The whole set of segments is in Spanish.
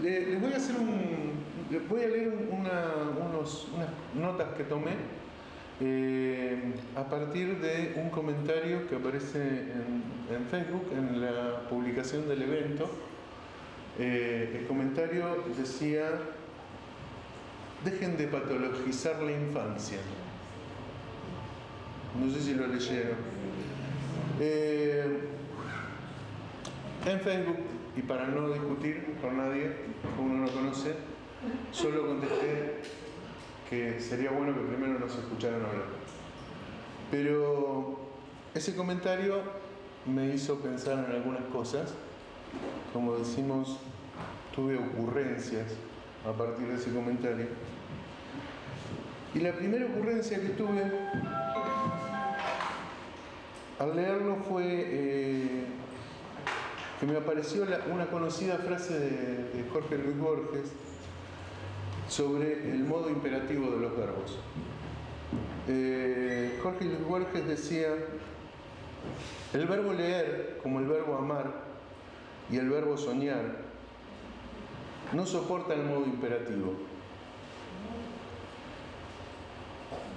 les voy a hacer voy a leer unas notas que tomé a partir de un comentario que aparece en Facebook, en la publicación del evento. El comentario decía: dejen de patologizar la infancia. No sé si lo leyeron. En Facebook, y para no discutir con nadie que uno no conoce, solo contesté que sería bueno que primero nos escucharan hablar. Pero ese comentario me hizo pensar en algunas cosas. Como decimos, tuve ocurrencias a partir de ese comentario. Y la primera ocurrencia que tuve al leerlo fue que me apareció una conocida frase de Jorge Luis Borges sobre el modo imperativo de los verbos. Jorge Luis Borges decía: el verbo leer, como el verbo amar y el verbo soñar, no soporta el modo imperativo.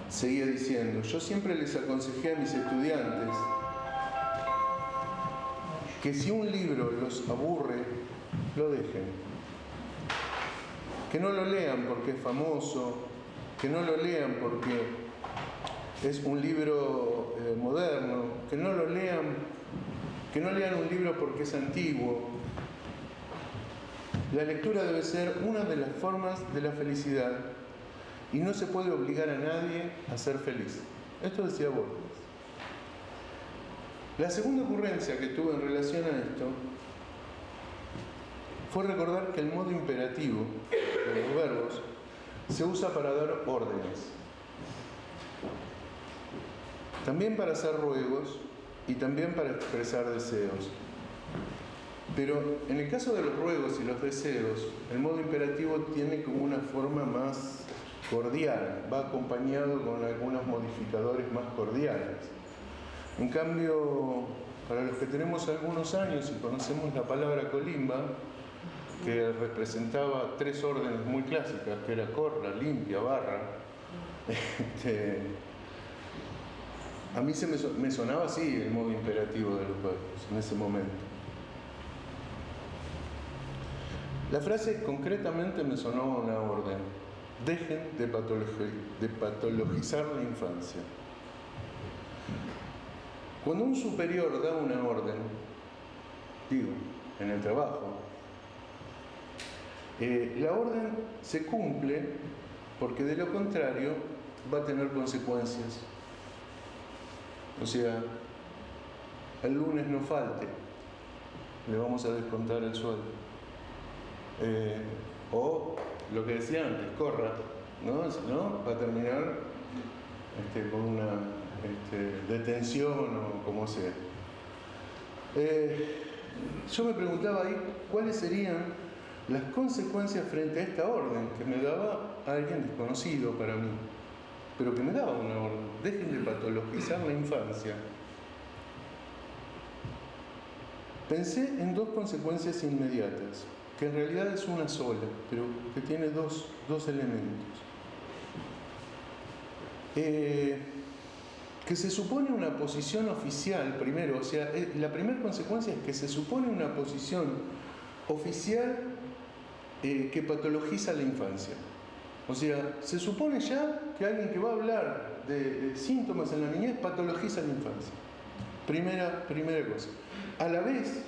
Seguía diciendo: yo siempre les aconsejé a mis estudiantes que si un libro los aburre, lo dejen. Que no lo lean porque es famoso, que no lo lean porque es un libro moderno, que no lean un libro porque es antiguo. La lectura debe ser una de las formas de la felicidad y no se puede obligar a nadie a ser feliz. Esto decía Borges. La segunda ocurrencia que tuve en relación a esto fue recordar que el modo imperativo de los verbos se usa para dar órdenes, también para hacer ruegos y también para expresar deseos. Pero en el caso de los ruegos y los deseos, el modo imperativo tiene como una forma más cordial, va acompañado con algunos modificadores más cordiales. En cambio, para los que tenemos algunos años y conocemos la palabra colimba, que representaba tres órdenes muy clásicas, que era corra, limpia, barra, a mí me sonaba así el modo imperativo de los verbos en ese momento. La frase concretamente me sonó a una orden: dejen de patologizar la infancia. Cuando un superior da una orden, digo, en el trabajo, la orden se cumple porque de lo contrario va a tener consecuencias. O sea, el lunes no falte, le vamos a descontar el sueldo. O lo que decía antes, corra, ¿no? Si no, va a terminar con una detención o como sea. Yo me preguntaba ahí cuáles serían las consecuencias frente a esta orden que me daba alguien desconocido para mí, pero que me daba una orden: dejen de patologizar la infancia. Pensé en dos consecuencias inmediatas, que en realidad es una sola, pero que tiene dos elementos. Que se supone una posición oficial primero, o sea, la primera consecuencia es que se supone una posición oficial que patologiza la infancia. O sea, se supone ya que alguien que va a hablar de síntomas en la niñez patologiza la infancia. Primera cosa. A la vez,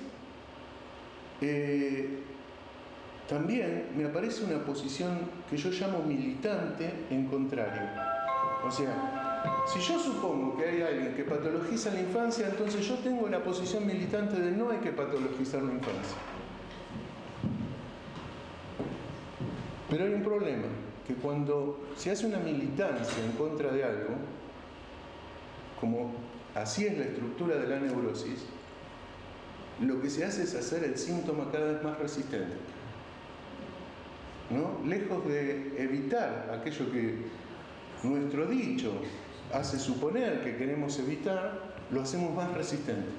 también me aparece una posición que yo llamo militante en contrario. O sea, si yo supongo que hay alguien que patologiza la infancia, entonces yo tengo la posición militante de no hay que patologizar la infancia. Pero hay un problema, que cuando se hace una militancia en contra de algo, como así es la estructura de la neurosis, lo que se hace es hacer el síntoma cada vez más resistente, ¿no? Lejos de evitar aquello que nuestro dicho hace suponer que queremos evitar, lo hacemos más resistente.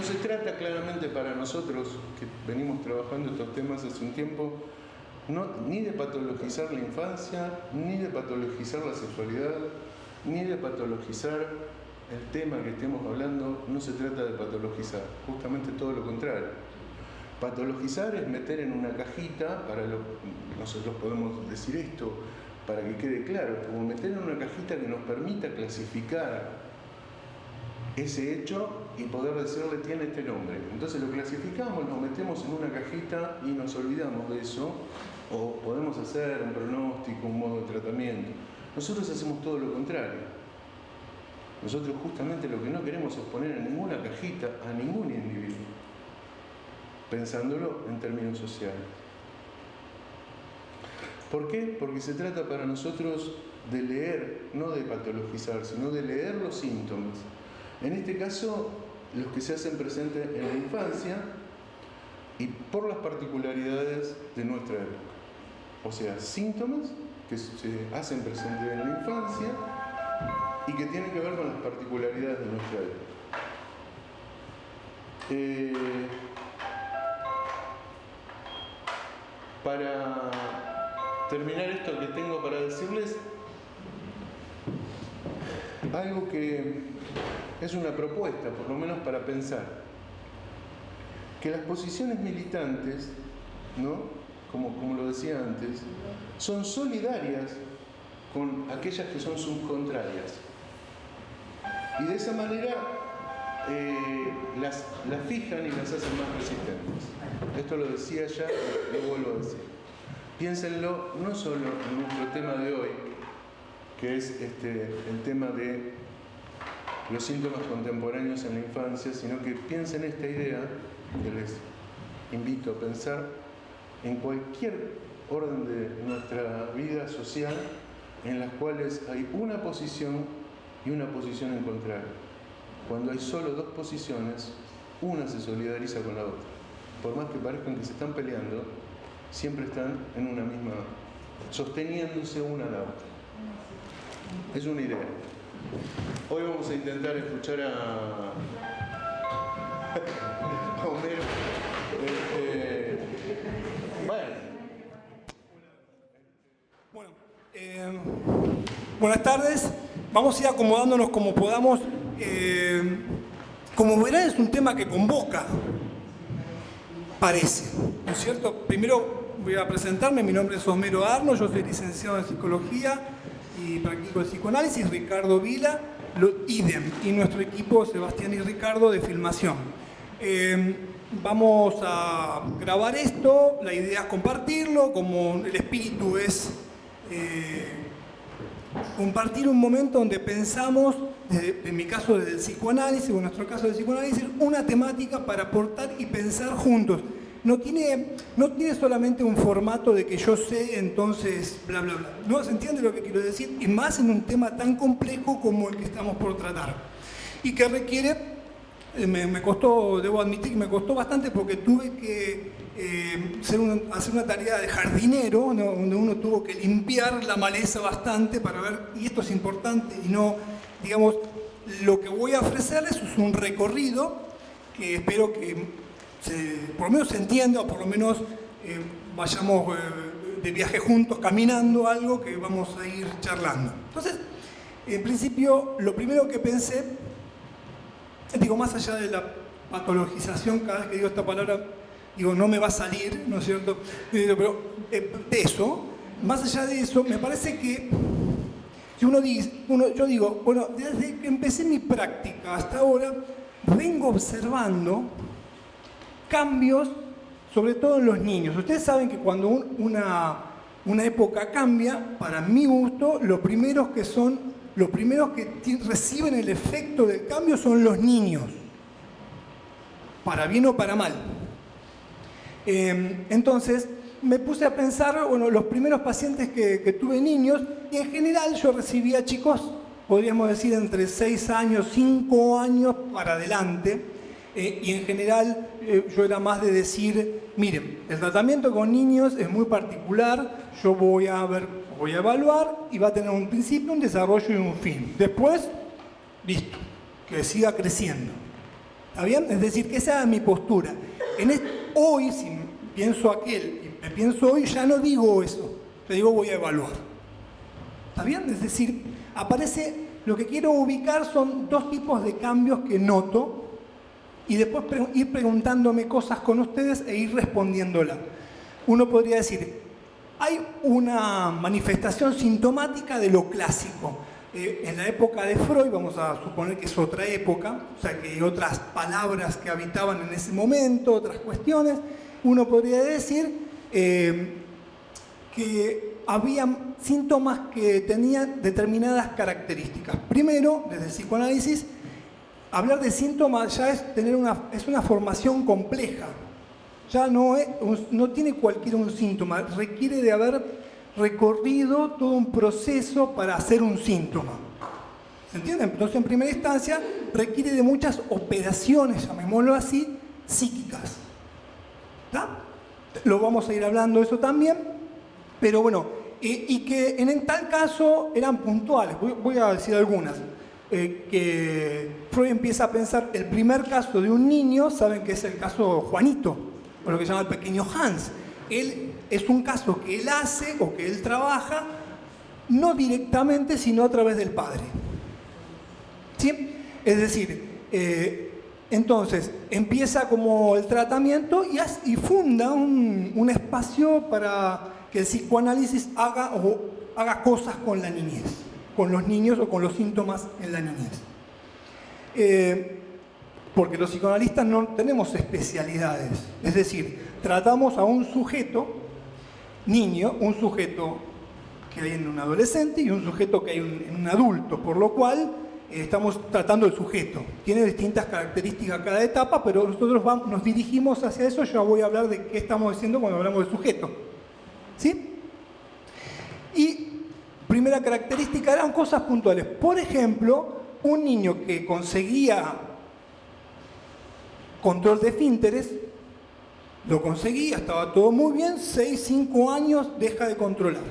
No se trata claramente para nosotros, que venimos trabajando estos temas hace un tiempo, ni de patologizar la infancia, ni de patologizar la sexualidad, ni de patologizar el tema que estemos hablando. No se trata de patologizar, justamente todo lo contrario. Patologizar es meter en una cajita, nosotros podemos decir esto para que quede claro, como meter en una cajita que nos permita clasificar ese hecho y poder decirle tiene este nombre. Entonces lo clasificamos, lo metemos en una cajita y nos olvidamos de eso, o podemos hacer un pronóstico, un modo de tratamiento. Nosotros hacemos todo lo contrario. Nosotros justamente lo que no queremos es poner en ninguna cajita a ningún individuo, pensándolo en términos sociales. ¿Por qué? Porque se trata para nosotros de leer, no de patologizar, sino de leer los síntomas. En este caso, los que se hacen presentes en la infancia y por las particularidades de nuestra época. O sea, síntomas que se hacen presentes en la infancia y que tienen que ver con las particularidades de nuestra época. Para terminar esto que tengo para decirles, algo que es una propuesta, por lo menos para pensar, que las posiciones militantes, ¿no?, como lo decía antes, son solidarias con aquellas que son sus contrarias. Y de esa manera las fijan y las hacen más resistentes. Esto lo decía ya, lo vuelvo a decir. Piénsenlo no solo en nuestro tema de hoy, que es el tema de los síntomas contemporáneos en la infancia, sino que piensen esta idea, que les invito a pensar, en cualquier orden de nuestra vida social en las cuales hay una posición y una posición en contrario. Cuando hay solo dos posiciones, una se solidariza con la otra. Por más que parezcan que se están peleando, siempre están en una misma, sosteniéndose una a la otra. Es una idea. Hoy vamos a intentar escuchar a Homero. Buenas tardes. Vamos a ir acomodándonos como podamos. Como verán, es un tema que convoca, parece, ¿no es cierto? Primero voy a presentarme. Mi nombre es Homero Arno, yo soy licenciado en Psicología y practico el psicoanálisis. Ricardo Vila, idem. Y nuestro equipo, Sebastián y Ricardo, de filmación. Vamos a grabar esto, la idea es compartirlo, como el espíritu es compartir un momento donde pensamos, en mi caso desde el psicoanálisis, o en nuestro caso del psicoanálisis, una temática para aportar y pensar juntos. No tiene solamente un formato de que yo sé, entonces bla, bla, bla. ¿No se entiende lo que quiero decir? Y más en un tema tan complejo como el que estamos por tratar. Y que requiere... Me costó, debo admitir que me costó bastante porque tuve que hacer una tarea de jardinero, ¿no?, donde uno tuvo que limpiar la maleza bastante para ver, y esto es importante, y no, digamos, lo que voy a ofrecerles es un recorrido que espero que por lo menos se entienda, o por lo menos vayamos de viaje juntos, caminando algo que vamos a ir charlando. Entonces, en principio, lo primero que pensé, digo, más allá de la patologización, cada vez que digo esta palabra, digo, no me va a salir, ¿no es cierto? Pero de eso, más allá de eso, me parece que si yo digo, bueno, desde que empecé mi práctica hasta ahora, vengo observando cambios, sobre todo en los niños. Ustedes saben que cuando una época cambia, para mi gusto, los primeros que reciben el efecto del cambio son los niños, para bien o para mal. Entonces me puse a pensar, bueno, los primeros pacientes que tuve niños, y en general yo recibía chicos, podríamos decir entre 6 años, 5 años para adelante, y en general yo era más de decir, miren, el tratamiento con niños es muy particular, yo voy a evaluar y va a tener un principio, un desarrollo y un fin. Después, listo, que siga creciendo. ¿Está bien? Es decir, que esa es mi postura. Hoy, si pienso aquel y me pienso hoy, ya no digo eso. Yo digo voy a evaluar. ¿Está bien? Es decir, lo que quiero ubicar son dos tipos de cambios que noto y después ir preguntándome cosas con ustedes e ir respondiéndola. Uno podría decir, hay una manifestación sintomática de lo clásico. En la época de Freud, vamos a suponer que es otra época, o sea que hay otras palabras que habitaban en ese momento, otras cuestiones, uno podría decir que había síntomas que tenían determinadas características. Primero, desde el psicoanálisis, hablar de síntomas ya es una formación compleja. Ya no tiene cualquier un síntoma, requiere de haber recorrido todo un proceso para hacer un síntoma. ¿Se entiende? Entonces, en primera instancia, requiere de muchas operaciones, llamémoslo así, psíquicas. ¿Está? Lo vamos a ir hablando eso también, pero bueno, y que en tal caso eran puntuales. Voy a decir algunas. Que Freud empieza a pensar el primer caso de un niño, saben que es el caso Juanito, o lo que se llama el pequeño Hans. Es un caso que él hace o que él trabaja, no directamente, sino a través del padre. ¿Sí? Es decir, entonces empieza como el tratamiento y funda un espacio para que el psicoanálisis haga cosas con la niñez, con los niños o con los síntomas en la niñez. Porque los psicoanalistas no tenemos especialidades, es decir, tratamos a un sujeto, niño, un sujeto que hay en un adolescente y un sujeto que hay en un adulto, por lo cual estamos tratando el sujeto. Tiene distintas características cada etapa, pero nosotros nos dirigimos hacia eso. Yo voy a hablar de qué estamos diciendo cuando hablamos del sujeto. ¿Sí? Y primera característica eran cosas puntuales. Por ejemplo, un niño que conseguía control de esfínteres, lo conseguía, estaba todo muy bien, 6, 5 años deja de controlar.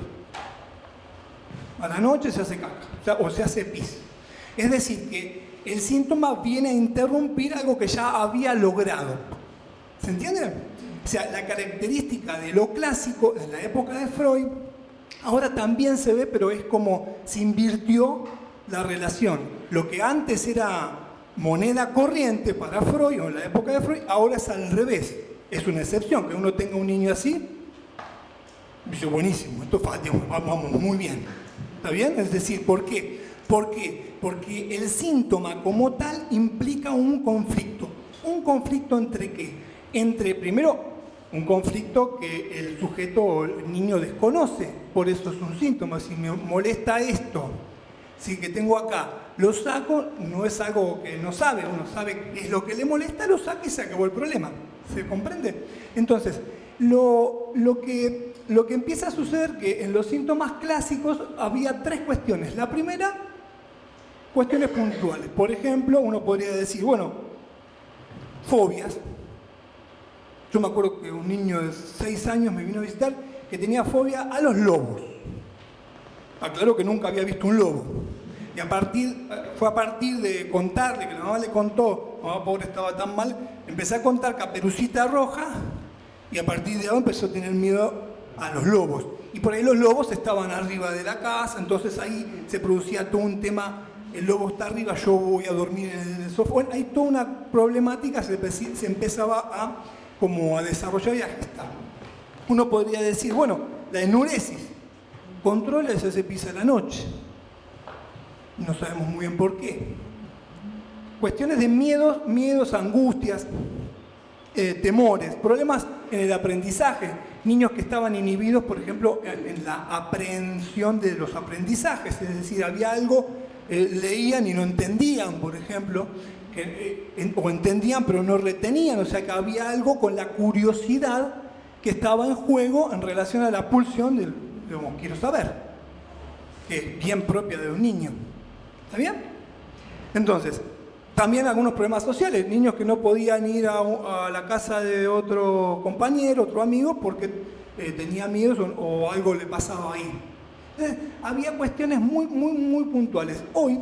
A la noche se hace caca, o se hace pis. Es decir, que el síntoma viene a interrumpir algo que ya había logrado. ¿Se entiende? O sea, la característica de lo clásico en la época de Freud, ahora también se ve, pero es como se invirtió la relación. Lo que antes era moneda corriente para Freud, o en la época de Freud, ahora es al revés. Es una excepción, que uno tenga un niño así, dice, buenísimo, esto vamos muy bien. ¿Está bien? Es decir, ¿por qué? ¿Por qué? Porque el síntoma como tal implica un conflicto. ¿Un conflicto entre qué? Primero, un conflicto que el sujeto o el niño desconoce, por eso es un síntoma. Si me molesta esto, si que tengo acá, lo saco, no es algo que no sabe, uno sabe qué es lo que le molesta, lo saca y se acabó el problema. ¿Se comprende? Entonces, lo que empieza a suceder que en los síntomas clásicos había 3 cuestiones. La primera, cuestiones puntuales. Por ejemplo, uno podría decir, bueno, fobias. Yo me acuerdo que un niño de 6 años me vino a visitar que tenía fobia a los lobos. Aclaró que nunca había visto un lobo. Y fue a partir de contarle, que la mamá le contó, mamá pobre estaba tan mal, empecé a contar Caperucita Roja y a partir de ahí empezó a tener miedo a los lobos. Y por ahí los lobos estaban arriba de la casa, entonces ahí se producía todo un tema, el lobo está arriba, yo voy a dormir en el sofá. Bueno, hay toda una problemática, se empezaba a desarrollar y a gestar. Uno podría decir, bueno, la enuresis, controla ese se pisa a la noche. No sabemos muy bien por qué. Cuestiones de miedos, angustias, temores, problemas en el aprendizaje. Niños que estaban inhibidos, por ejemplo, en la aprehensión de los aprendizajes. Es decir, había algo, leían y no entendían, por ejemplo, o entendían pero no retenían. O sea, que había algo con la curiosidad que estaba en juego en relación a la pulsión de quiero saber, que es bien propia de un niño. ¿Está bien? Entonces, también algunos problemas sociales, niños que no podían ir a la casa de otro compañero, otro amigo, porque tenía miedo o algo le pasaba ahí. Entonces, había cuestiones muy puntuales. Hoy,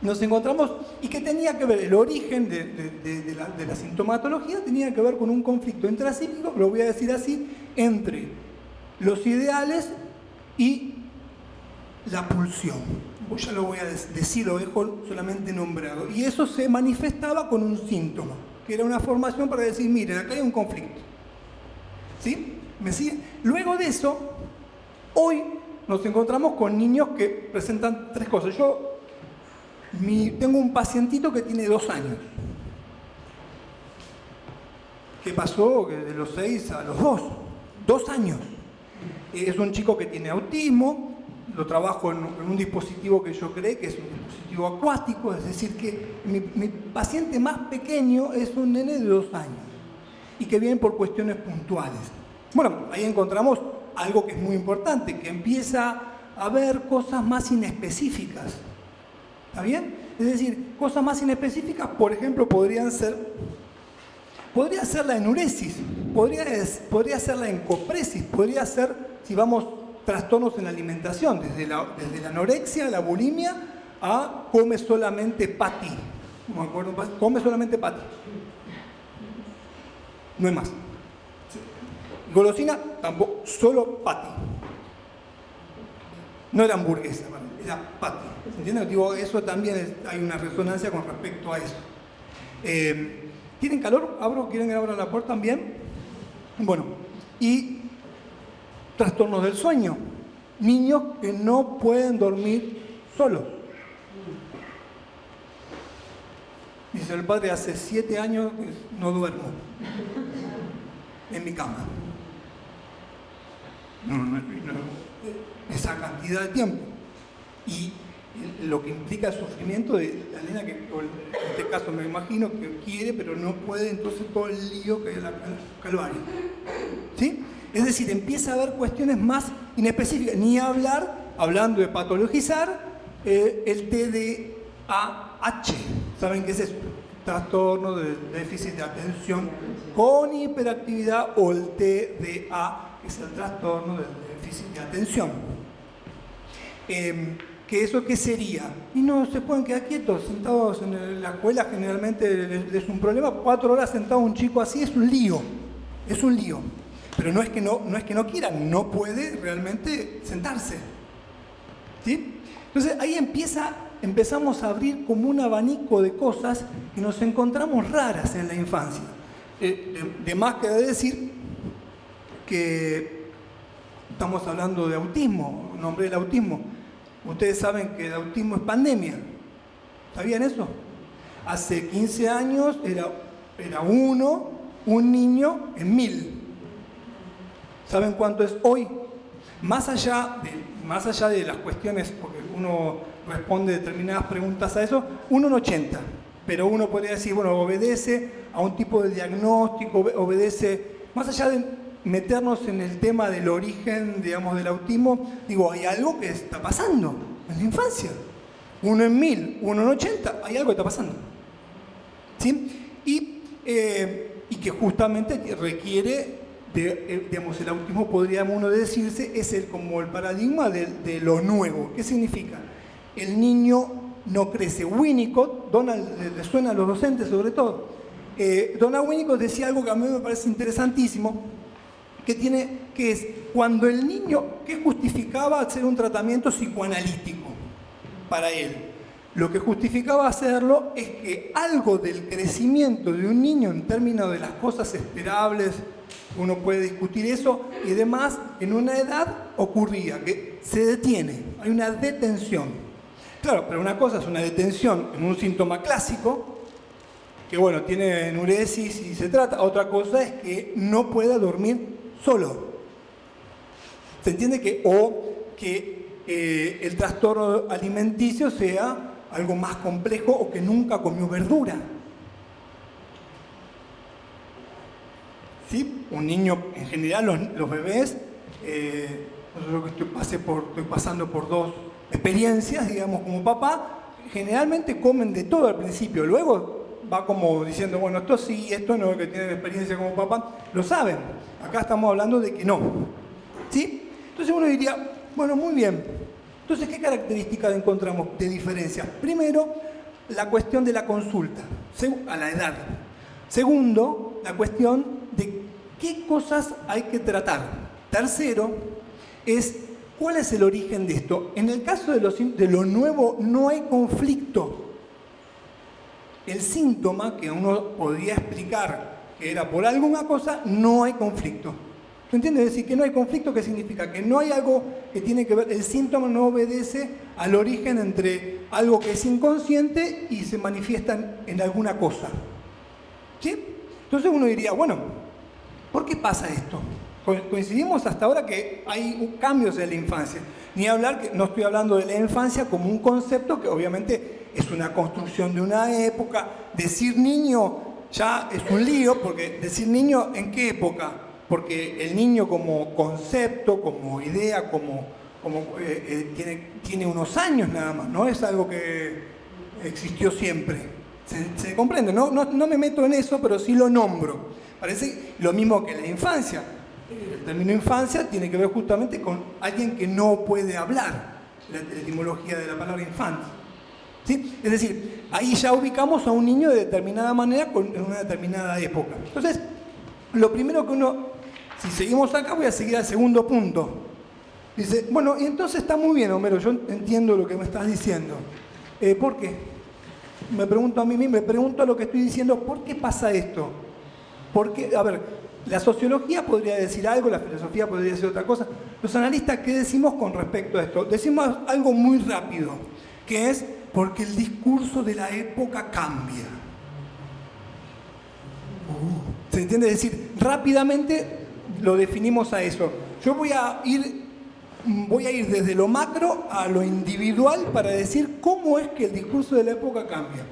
nos encontramos, y que tenía que ver, el origen de la sintomatología tenía que ver con un conflicto intrapsíquico, lo voy a decir así, entre los ideales y la pulsión. Pues ya lo voy a decir, lo dejo solamente nombrado. Y eso se manifestaba con un síntoma, que era una formación para decir, miren, acá hay un conflicto. ¿Sí? ¿Me sigue? Luego de eso, hoy nos encontramos con niños que presentan tres cosas. Yo tengo un pacientito que tiene 2 años. ¿Qué pasó? Que de los 6 a los 2 años. Es un chico que tiene autismo, lo trabajo en un dispositivo que yo creé, que es un dispositivo acuático, es decir, que mi paciente más pequeño es un nene de 2 años y que viene por cuestiones puntuales. Bueno, ahí encontramos algo que es muy importante, que empieza a ver cosas más inespecíficas. ¿Está bien? Es decir, cosas más inespecíficas, por ejemplo, podría ser la enuresis, podría ser la encopresis, podría ser, si vamos, trastornos en la alimentación, desde la anorexia, la bulimia, a come solamente pati. No me acuerdo, come solamente pati. No hay más. Golosina, tampoco, solo pati. No era hamburguesa, era pati. ¿Se entiende? Digo, eso también hay una resonancia con respecto a eso. ¿Tienen calor? ¿Quieren que abra la puerta también? Bueno, y trastornos del sueño. Niños que no pueden dormir solos. Dice el padre, hace 7 años que no duermo en mi cama. No, esa cantidad de tiempo. Y lo que implica el sufrimiento de la nena que en este caso me imagino que quiere pero no puede, entonces todo el lío que es el calvario. ¿Sí? Es decir, empieza a haber cuestiones más inespecíficas, ni hablar, hablando de patologizar, el TDAH. ¿Saben qué es eso? Trastorno de déficit de atención con hiperactividad, o el TDA, que es el trastorno del déficit de atención. ¿Que eso qué sería? Y no se pueden quedar quietos, sentados en la escuela, generalmente es un problema. 4 horas sentado un chico así es un lío, Pero no es que no quiera, no puede realmente sentarse. ¿Sí? Entonces ahí empezamos a abrir como un abanico de cosas que nos encontramos raras en la infancia. De más que decir que estamos hablando de autismo, nombré el autismo. Ustedes saben que el autismo es pandemia. ¿Sabían eso? Hace 15 años era un niño en 1000. ¿Saben cuánto es hoy? Más allá de las cuestiones, porque uno responde determinadas preguntas a eso, 1 en 80. Pero uno podría decir, bueno, obedece a un tipo de diagnóstico, obedece, más allá de meternos en el tema del origen, digamos, del autismo, digo, hay algo que está pasando en la infancia. 1 en 1000, 1 en 80, hay algo que está pasando. ¿Sí? Y que justamente requiere, digamos, el autismo, podríamos uno decirse, es como el paradigma de lo nuevo. ¿Qué significa? El niño no crece. Winnicott, Donald, le suena a los docentes sobre todo, Donald Winnicott decía algo que a mí me parece interesantísimo, que es cuando el niño, ¿qué justificaba hacer un tratamiento psicoanalítico para él? Lo que justificaba hacerlo es que algo del crecimiento de un niño en términos de las cosas esperables, uno puede discutir eso y demás, en una edad ocurría que se detiene, hay una detención. Claro, pero una cosa es una detención en un síntoma clásico, que bueno, tiene enuresis y se trata, otra cosa es que no pueda dormir solo. ¿Se entiende? Que el trastorno alimenticio sea algo más complejo o que nunca comió verdura. ¿Sí? Un niño, en general los bebés, yo estoy pasando por 2 experiencias, digamos, como papá, generalmente comen de todo al principio, luego va como diciendo, bueno, esto sí, esto no, que tienen experiencia como papá, lo saben. Acá estamos hablando de que no. ¿Sí? Entonces uno diría, bueno, muy bien. Entonces, ¿qué características encontramos de diferencia? Primero, la cuestión de la consulta, a la edad. Segundo, la cuestión de qué cosas hay que tratar. Tercero, es cuál es el origen de esto. En el caso de lo nuevo no hay conflicto. El síntoma que uno podría explicar que era por alguna cosa, no hay conflicto. ¿Se entiende? Es decir, que no hay conflicto, ¿qué significa? Que no hay algo que tiene que ver, el síntoma no obedece al origen entre algo que es inconsciente y se manifiesta en alguna cosa. ¿Sí? Entonces uno diría, bueno, ¿por qué pasa esto? Coincidimos hasta ahora que hay cambios en la infancia. Ni hablar, que no estoy hablando de la infancia como un concepto que obviamente es una construcción de una época. Decir niño ya es un lío, porque decir niño, ¿en qué época? Porque el niño como concepto, como idea, tiene unos años nada más, no es algo que existió siempre. ¿Se comprende? No me meto en eso, pero sí lo nombro. Parece lo mismo que la infancia. El término infancia tiene que ver justamente con alguien que no puede hablar, la etimología de la palabra infante. ¿Sí? Es decir, ahí ya ubicamos a un niño de determinada manera en una determinada época. Entonces, lo primero que uno, si seguimos acá, voy a seguir al segundo punto. Dice, bueno, y entonces está muy bien, Homero, yo entiendo lo que me estás diciendo. ¿Por qué? Me pregunto a mí mismo, me pregunto a lo que estoy diciendo, ¿por qué pasa esto? Porque, a ver, la sociología podría decir algo, la filosofía podría decir otra cosa. Los analistas, ¿qué decimos con respecto a esto? Decimos algo muy rápido, que es porque el discurso de la época cambia. ¿Se entiende? Es decir, rápidamente lo definimos a eso. Yo voy a ir desde lo macro a lo individual para decir cómo es que el discurso de la época cambia.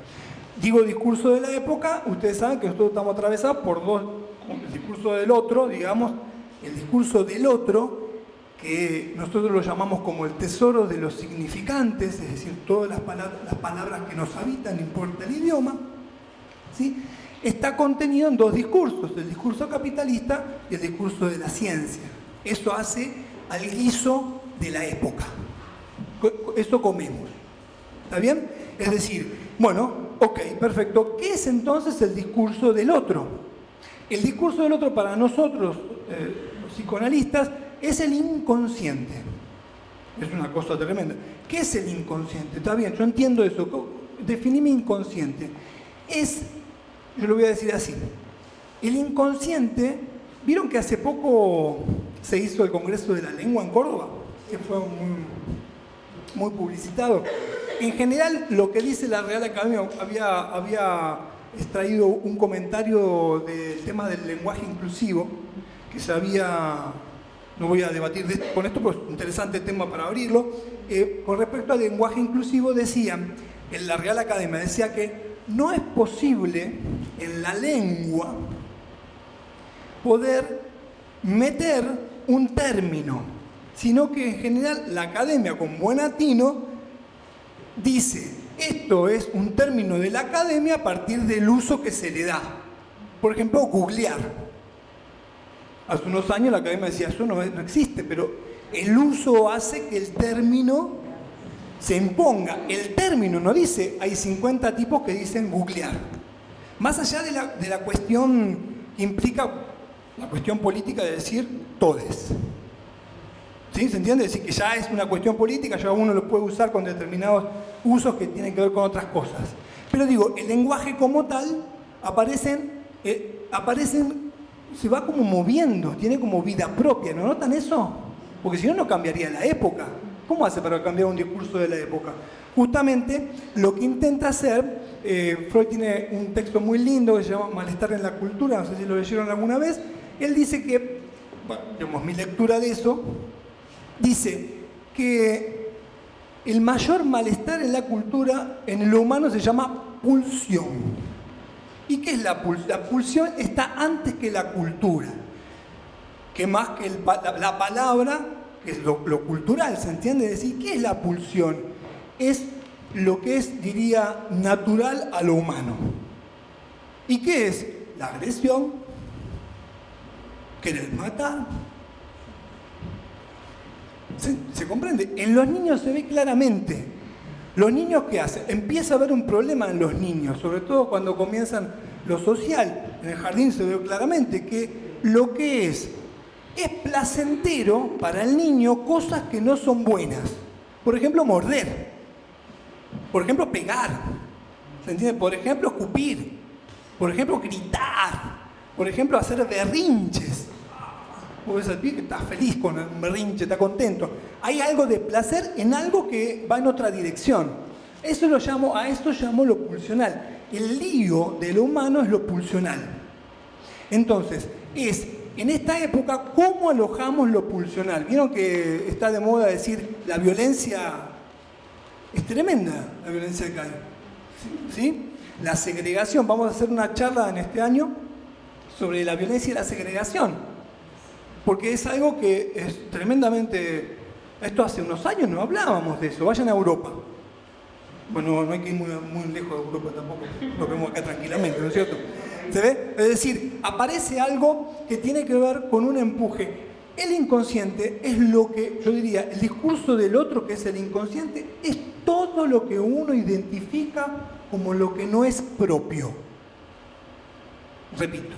Digo discurso de la época, ustedes saben que nosotros estamos atravesados por dos, el discurso del otro, digamos, el discurso del otro, que nosotros lo llamamos como el tesoro de los significantes, es decir, todas las palabras que nos habitan, no importa el idioma, ¿sí? Está contenido en dos discursos, el discurso capitalista y el discurso de la ciencia. Eso hace al guiso de la época. Eso comemos. ¿Está bien? Es decir, bueno, ok, perfecto. ¿Qué es entonces el discurso del otro? El discurso del otro para nosotros, los psicoanalistas, es el inconsciente. Es una cosa tremenda. ¿Qué es el inconsciente? Está bien, yo entiendo eso. Definime inconsciente. Yo lo voy a decir así. El inconsciente, ¿vieron que hace poco se hizo el Congreso de la Lengua en Córdoba? Que fue muy publicitado. En general, lo que dice la Real Academia, había extraído un comentario del tema del lenguaje inclusivo, que no voy a debatir con esto, pero es un interesante tema para abrirlo. Con respecto al lenguaje inclusivo, decían, en la Real Academia, decía que no es posible en la lengua poder meter un término, sino que en general la academia, con buen atino, dice, esto es un término de la academia a partir del uso que se le da. Por ejemplo, googlear. Hace unos años la academia decía, eso no existe, pero el uso hace que el término se imponga. El término no dice, hay 50 tipos que dicen googlear. Más allá de la cuestión que implica, la cuestión política de decir todes. ¿Sí? ¿Se entiende? Es decir, que ya es una cuestión política, ya uno lo puede usar con determinados usos que tienen que ver con otras cosas. Pero digo, el lenguaje como tal aparecen, se va como moviendo, tiene como vida propia, ¿no notan eso? Porque si no, no cambiaría la época. ¿Cómo hace para cambiar un discurso de la época? Justamente lo que intenta hacer, Freud tiene un texto muy lindo que se llama Malestar en la cultura, no sé si lo leyeron alguna vez. Él dice que, bueno, digamos, mi lectura de eso, dice que el mayor malestar en la cultura, en lo humano, se llama pulsión. ¿Y qué es la pulsión? La pulsión está antes que la cultura, que más que la palabra, que es lo cultural, ¿se entiende? Es decir, ¿qué es la pulsión? Es lo que es, diría, natural a lo humano. ¿Y qué es? La agresión, querer matar. ¿Se comprende? En los niños se ve claramente. ¿Los niños qué hacen? Empieza a haber un problema en los niños, sobre todo cuando comienzan lo social. En el jardín se ve claramente que lo que es placentero para el niño cosas que no son buenas. Por ejemplo, morder. Por ejemplo, pegar. ¿Se entiende? Por ejemplo, escupir. Por ejemplo, gritar. Por ejemplo, hacer berrinches. Vos ves al pibe que está feliz con el berrinche, está contento. Hay algo de placer en algo que va en otra dirección. A esto llamo lo pulsional. El lío de lo humano es lo pulsional. Entonces, en esta época, ¿cómo alojamos lo pulsional? Vieron que está de moda decir la violencia es tremenda, la violencia que hay. ¿Sí? La segregación. Vamos a hacer una charla en este año sobre la violencia y la segregación. Porque es algo que es tremendamente... Esto hace unos años no hablábamos de eso. Vayan a Europa. Bueno, no hay que ir muy lejos de Europa tampoco. Lo vemos acá tranquilamente, ¿no es cierto? ¿Se ve? Es decir, aparece algo que tiene que ver con un empuje. El inconsciente es lo que, yo diría, el discurso del otro, que es el inconsciente, es todo lo que uno identifica como lo que no es propio. Repito,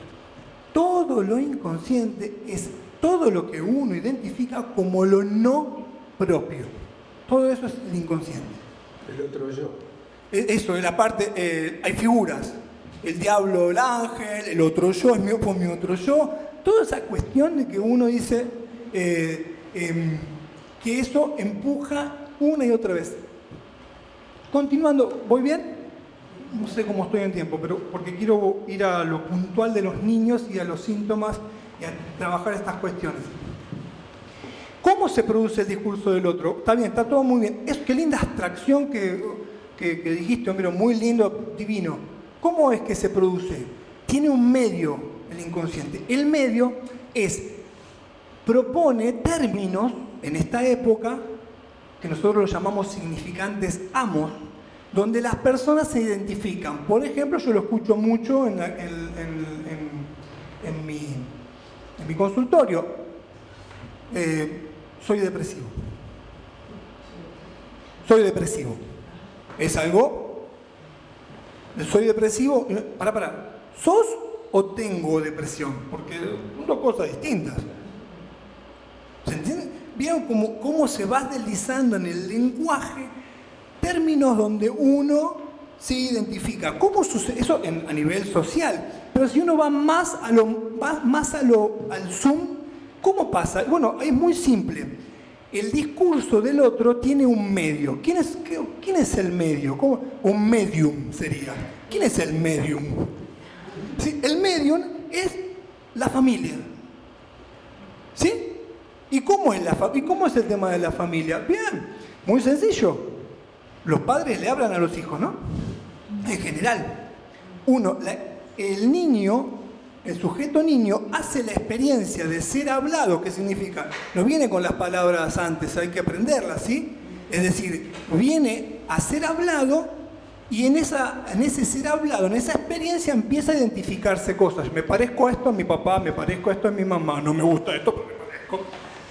todo lo inconsciente es todo lo que uno identifica como lo no propio. Todo eso es el inconsciente. El otro yo. Eso, en la parte, hay figuras. El diablo, el ángel, el otro yo, mi otro yo. Toda esa cuestión de que uno dice que eso empuja una y otra vez. Continuando, ¿voy bien? No sé cómo estoy en tiempo, pero porque quiero ir a lo puntual de los niños y a los síntomas y a trabajar estas cuestiones. ¿Cómo se produce el discurso del otro? Está bien, está todo muy bien. Qué linda abstracción que dijiste, hombre, muy lindo, divino. ¿Cómo es que se produce? Tiene un medio el inconsciente. El medio propone términos en esta época que nosotros los llamamos significantes amos, donde las personas se identifican. Por ejemplo, yo lo escucho mucho en mi consultorio. Soy depresivo. Soy depresivo. ¿Es algo? Soy depresivo. Para. ¿Sos o tengo depresión? Porque son dos cosas distintas. ¿Se entiende? ¿Vieron cómo se va deslizando en el lenguaje términos donde uno se identifica? ¿Cómo sucede eso a nivel social? Pero si uno va más al zoom, ¿cómo pasa? Bueno, es muy simple. El discurso del otro tiene un medio. ¿Quién es el medio? Un medium sería. ¿Quién es el medium? ¿Sí? El medium es la familia. ¿Sí? ¿Y cómo es el tema de la familia? Bien, muy sencillo. Los padres le hablan a los hijos, ¿no? En general. El niño, el sujeto niño, hace la experiencia de ser hablado. ¿Qué significa? No viene con las palabras antes, hay que aprenderlas, ¿sí? Es decir, viene a ser hablado y en ese ser hablado, en esa experiencia empieza a identificarse cosas. Me parezco a esto a mi papá, me parezco a esto a mi mamá, no me gusta esto, pero me parezco.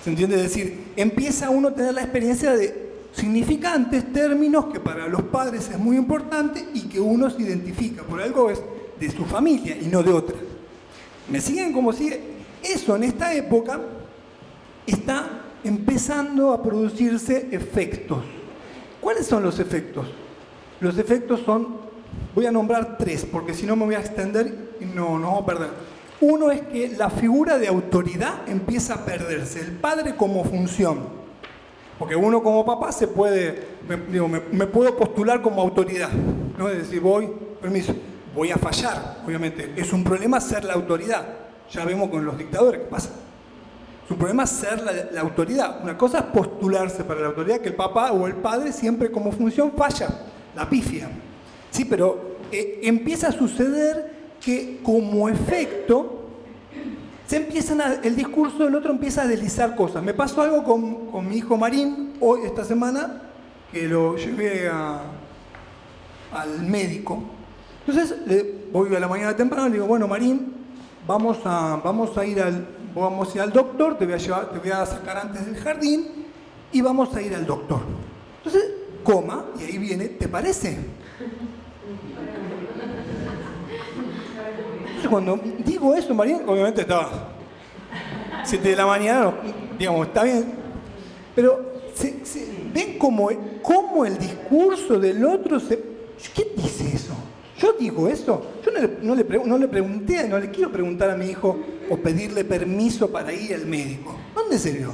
¿Se entiende? Es decir, empieza uno a tener la experiencia de significantes, términos que para los padres es muy importante y que uno se identifica. Por algo es de su familia y no de otra. ¿Me siguen como sigue? Eso en esta época está empezando a producirse efectos. ¿Cuáles son los efectos? Los efectos son, voy a nombrar 3, porque si no me voy a extender y no vamos a perder. Uno es que la figura de autoridad empieza a perderse, el padre como función. Porque uno como papá me puedo postular como autoridad, ¿no? Es decir, voy a fallar, obviamente. Es un problema ser la autoridad. Ya vemos con los dictadores qué pasa. Es un problema ser la autoridad. Una cosa es postularse para la autoridad, que el papá o el padre siempre como función falla, la pifia. Sí, pero empieza a suceder que como efecto el discurso del otro empieza a deslizar cosas. Me pasó algo con mi hijo Marín esta semana, que lo llevé al médico. Entonces voy a la mañana temprano y le digo, bueno Marín, vamos a ir al doctor, te voy a sacar antes del jardín y vamos a ir al doctor. Entonces coma, y ahí viene, ¿te parece? Entonces, cuando digo eso, María, obviamente estaba 7 de la mañana, no, digamos, está bien, pero ven cómo el discurso del otro ¿qué dice eso? Yo digo eso, yo no le pregunté, no le quiero preguntar a mi hijo o pedirle permiso para ir al médico. ¿Dónde se vio?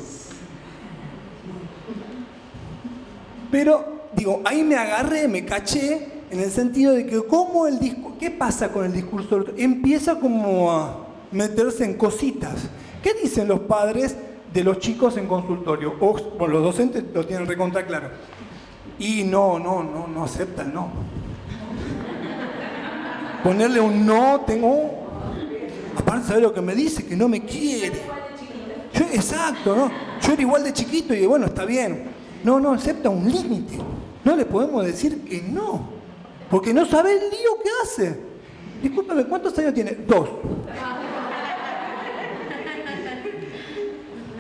Pero, digo, ahí me agarré, me caché, en el sentido de que ¿qué pasa con el discurso del otro? Empieza como a meterse en cositas. ¿Qué dicen los padres de los chicos en consultorio? Bueno, los docentes lo tienen recontra claro. Y no aceptan, no. Ponerle un no, aparte, ¿sabe lo que me dice? Que no me quiere. Exacto, ¿no? Yo era igual de chiquito y bueno, está bien. No acepta un límite. No le podemos decir que no. Porque no sabe el lío que hace. Discúlpame, ¿cuántos años tiene? 2.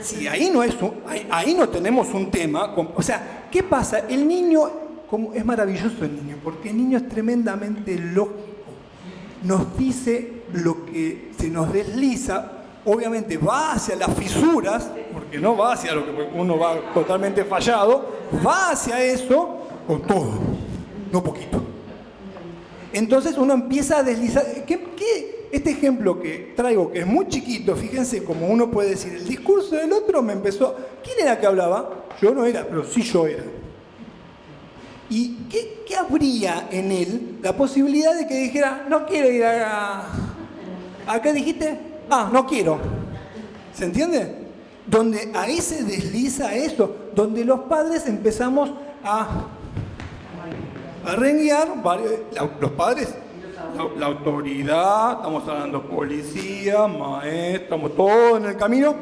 Si ahí no tenemos un tema, o sea, ¿qué pasa? El niño, es maravilloso el niño, porque el niño es tremendamente lógico. Nos dice lo que se nos desliza, obviamente va hacia las fisuras, porque no va hacia lo que uno va totalmente fallado, va hacia eso con todo, no poquito. Entonces uno empieza a deslizar. Este ejemplo que traigo, que es muy chiquito, fíjense cómo uno puede decir, el discurso del otro me empezó. ¿Quién era que hablaba? Yo no era, pero sí yo era. ¿Y qué habría en él la posibilidad de que dijera, no quiero ir ¿a qué dijiste? No quiero. ¿Se entiende? Donde ahí se desliza eso, donde los padres empezamos a renguear, los padres, la autoridad, estamos hablando policía, maestro, estamos todos en el camino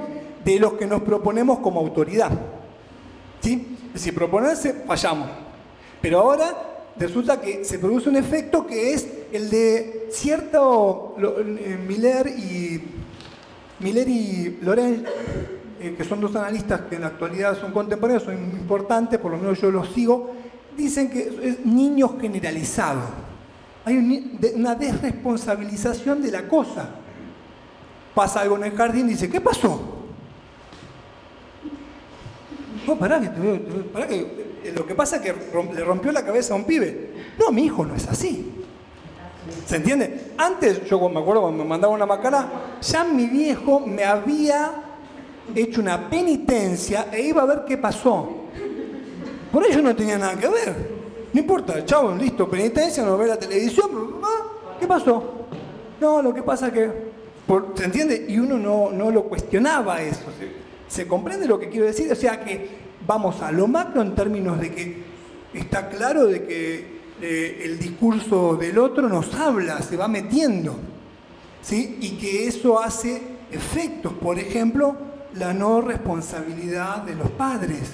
de los que nos proponemos como autoridad. ¿Sí? Si proponerse, fallamos. Pero ahora resulta que se produce un efecto que es el de cierto Miller y Lorenz, que son dos analistas que en la actualidad son contemporáneos, son importantes, por lo menos yo los sigo, dicen que es niño generalizado. Hay una desresponsabilización de la cosa. Pasa algo en el jardín y dice, ¿qué pasó? No, pará que lo que pasa es que le rompió la cabeza a un pibe. No, mi hijo no es así. ¿Se entiende? Antes, yo me acuerdo cuando me mandaba una macana, ya mi viejo me había hecho una penitencia e iba a ver qué pasó. Por ello no tenía nada que ver. No importa, chavo, listo, penitencia, no ve la televisión, ¿qué pasó? No, lo que pasa es que, ¿se entiende? Y uno no lo cuestionaba eso. ¿Se comprende lo que quiero decir? O sea que vamos a lo macro en términos de que está claro de que el discurso del otro nos habla, se va metiendo, ¿sí? Y que eso hace efectos, por ejemplo, la no responsabilidad de los padres.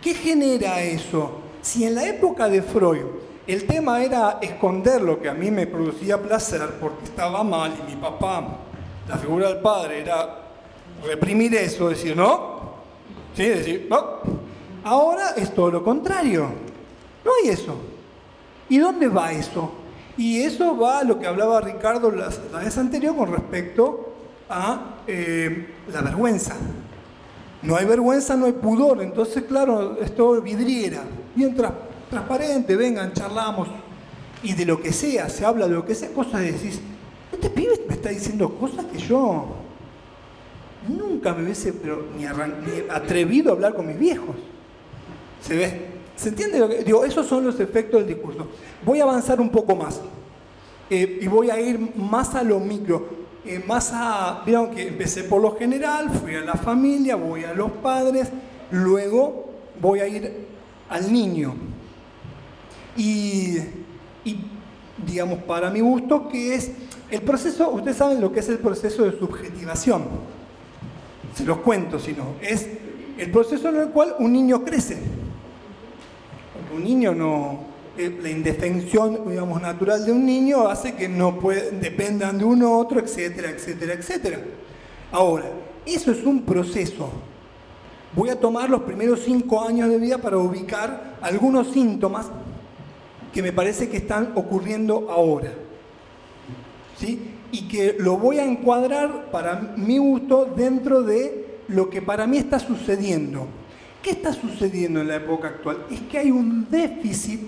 ¿Qué genera eso? Si en la época de Freud el tema era esconder lo que a mí me producía placer porque estaba mal y mi papá, la figura del padre, era reprimir eso, decir no, ¿sí? Decir no. Ahora es todo lo contrario. No hay eso. ¿Y dónde va eso? Y eso va a lo que hablaba Ricardo la vez anterior con respecto a la vergüenza. No hay vergüenza, no hay pudor. Entonces, claro, es todo vidriera. Bien transparente, vengan, charlamos. Y de lo que sea, se habla de lo que sea, cosas de decís, este pibe me está diciendo cosas que yo nunca me hubiese ni atrevido a hablar con mis viejos. ¿Se ve? ¿Se entiende lo que digo? Esos son los efectos del discurso. Voy a avanzar un poco más. Y voy a ir más a lo micro. Vieron que empecé por lo general, fui a la familia, voy a los padres, luego voy a ir al niño. Y digamos, para mi gusto, que es el proceso, ustedes saben lo que es el proceso de subjetivación. Se los cuento, si no. Es el proceso en el cual un niño crece. Un niño la indefensión, digamos, natural de un niño hace que dependan de uno otro, etcétera, etcétera, etcétera. Ahora, eso es un proceso. voy a tomar los primeros 5 años de vida para ubicar algunos síntomas que me parece que están ocurriendo ahora, ¿sí? Y que lo voy a encuadrar para mi gusto dentro de lo que para mí está sucediendo. ¿Qué está sucediendo en la época actual? Es que hay un déficit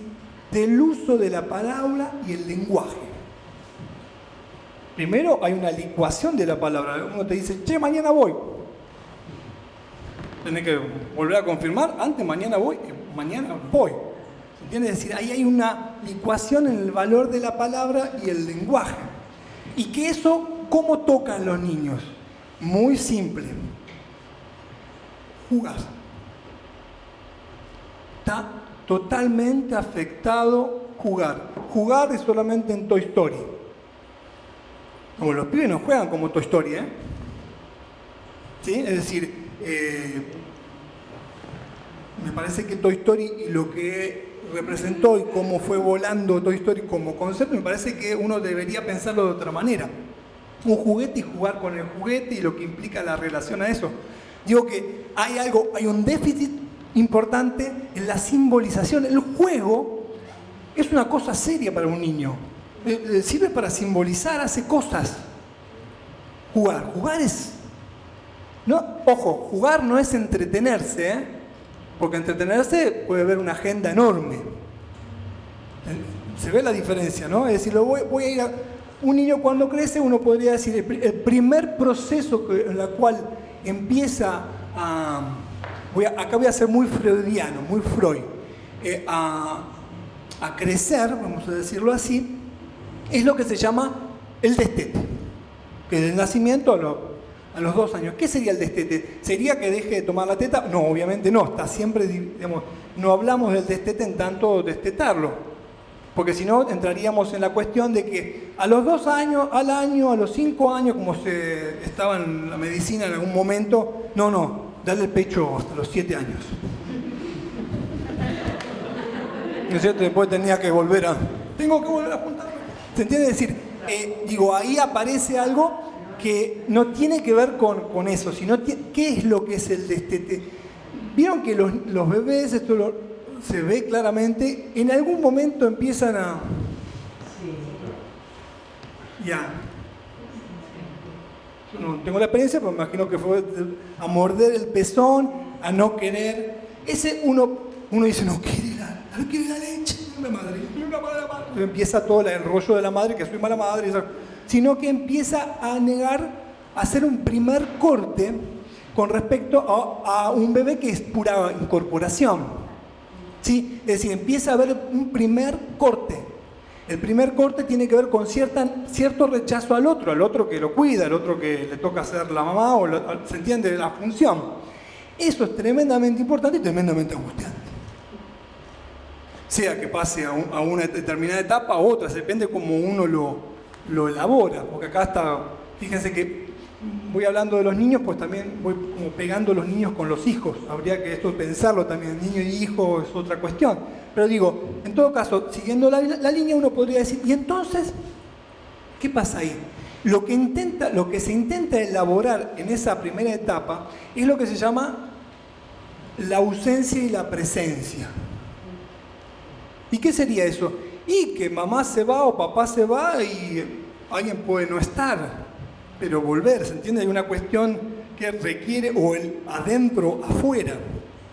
del uso de la palabra y el lenguaje. Primero hay una licuación de la palabra. Uno te dice, che, mañana voy. Tenés que volver a confirmar, antes mañana voy, mañana voy. ¿Entiendes? Es decir, ahí hay una licuación en el valor de la palabra y el lenguaje. Y que eso, ¿cómo tocan los niños? Muy simple. Jugar. Está totalmente afectado jugar. Jugar es solamente en Toy Story. Como los pibes no juegan como Toy Story, ¿eh? ¿Sí? Es decir, me parece que Toy Story y lo que representó y cómo fue volando Toy Story como concepto, me parece que uno debería pensarlo de otra manera. Un juguete y jugar con el juguete y lo que implica la relación a eso. Digo que hay un déficit importante en la simbolización. El juego es una cosa seria para un niño. Sirve para simbolizar, hace cosas. Jugar es... No, ojo, jugar no es entretenerse, ¿eh? Porque entretenerse puede haber una agenda enorme. Se ve la diferencia, ¿no? Es decir, voy a ir a... Un niño cuando crece, uno podría decir, el primer proceso en el cual empieza a... acá voy a ser muy freudiano, muy Freud. A crecer, vamos a decirlo así, es lo que se llama el destete. Que del nacimiento a los 2 años. ¿Qué sería el destete? ¿Sería que deje de tomar la teta? No, obviamente no. Está siempre, digamos, no hablamos del destete en tanto destetarlo. Porque si no, entraríamos en la cuestión de que a los 2 años, al año, a los 5 años, como se estaba en la medicina en algún momento, no, dale el pecho hasta los 7 años. ¿No es cierto? Después tenía que volver a... Tengo que volver a juntarme. ¿Se entiende? Es decir, ahí aparece algo que no tiene que ver con eso, sino ¿qué es lo que es el destete? Vieron que los bebés, esto se ve claramente, en algún momento empiezan a... Ya. Yo no tengo la experiencia, pero me imagino que fue a morder el pezón, a no querer. Ese uno dice, no quiere la leche, una madre. Empieza todo el rollo de la madre, que soy mala madre, sino que empieza a negar, a hacer un primer corte con respecto a un bebé que es pura incorporación. ¿Sí? Es decir, empieza a haber un primer corte. El primer corte tiene que ver con cierto rechazo al otro que lo cuida, al otro que le toca ser la mamá, se entiende la función. Eso es tremendamente importante y tremendamente angustiante. Sea que pase a una determinada etapa o otra, depende cómo uno lo elabora, porque acá está, fíjense que voy hablando de los niños, pues también voy como pegando los niños con los hijos, habría que esto pensarlo también, niño y hijo es otra cuestión, pero digo, en todo caso, siguiendo la línea uno podría decir, y entonces, ¿qué pasa ahí? Lo que se intenta elaborar en esa primera etapa es lo que se llama la ausencia y la presencia. ¿Y qué sería eso? Y que mamá se va o papá se va y alguien puede no estar, pero volver, ¿se entiende? Hay una cuestión que requiere, o el adentro, afuera.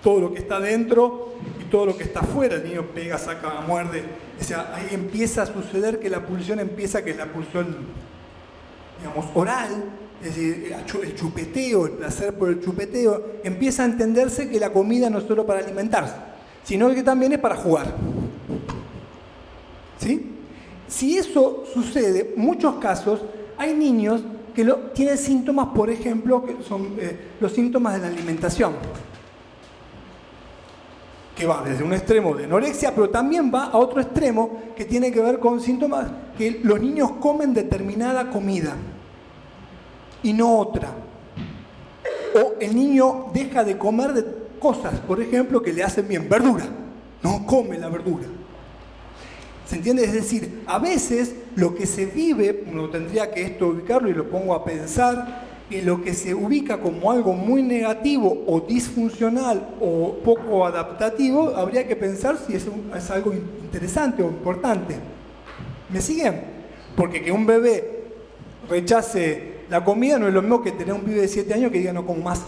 Todo lo que está adentro y todo lo que está afuera. El niño pega, saca, muerde. O sea, ahí empieza a suceder que la pulsión que es la pulsión, digamos, oral, es decir, el chupeteo, el placer por el chupeteo, empieza a entenderse que la comida no es solo para alimentarse, sino que también es para jugar. ¿Sí? Si eso sucede, en muchos casos hay niños que tienen síntomas, por ejemplo, que son los síntomas de la alimentación, que va desde un extremo de anorexia, pero también va a otro extremo que tiene que ver con síntomas que los niños comen determinada comida y no otra. O el niño deja de comer de cosas, por ejemplo, que le hacen bien, verdura, no come la verdura. ¿Se entiende? Es decir, a veces lo que se vive, uno tendría que esto ubicarlo y lo pongo a pensar, y lo que se ubica como algo muy negativo o disfuncional o poco adaptativo, habría que pensar si es algo interesante o importante. ¿Me siguen? Porque que un bebé rechace la comida no es lo mismo que tener un pibe de 7 años que diga no como más.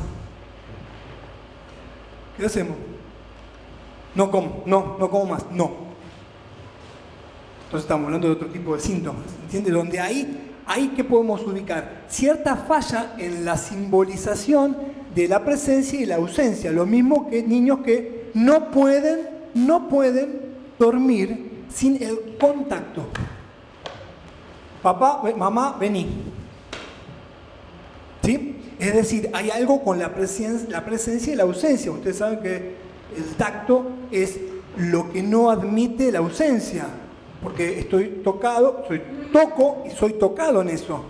¿Qué hacemos? No como más, no. Entonces estamos hablando de otro tipo de síntomas, ¿entiendes? Donde ahí que podemos ubicar cierta falla en la simbolización de la presencia y la ausencia. Lo mismo que niños que no pueden dormir sin el contacto. Papá, mamá, vení. ¿Sí? Es decir, hay algo con la presencia y la ausencia. Ustedes saben que el tacto es lo que no admite la ausencia. Porque toco y soy tocado en eso.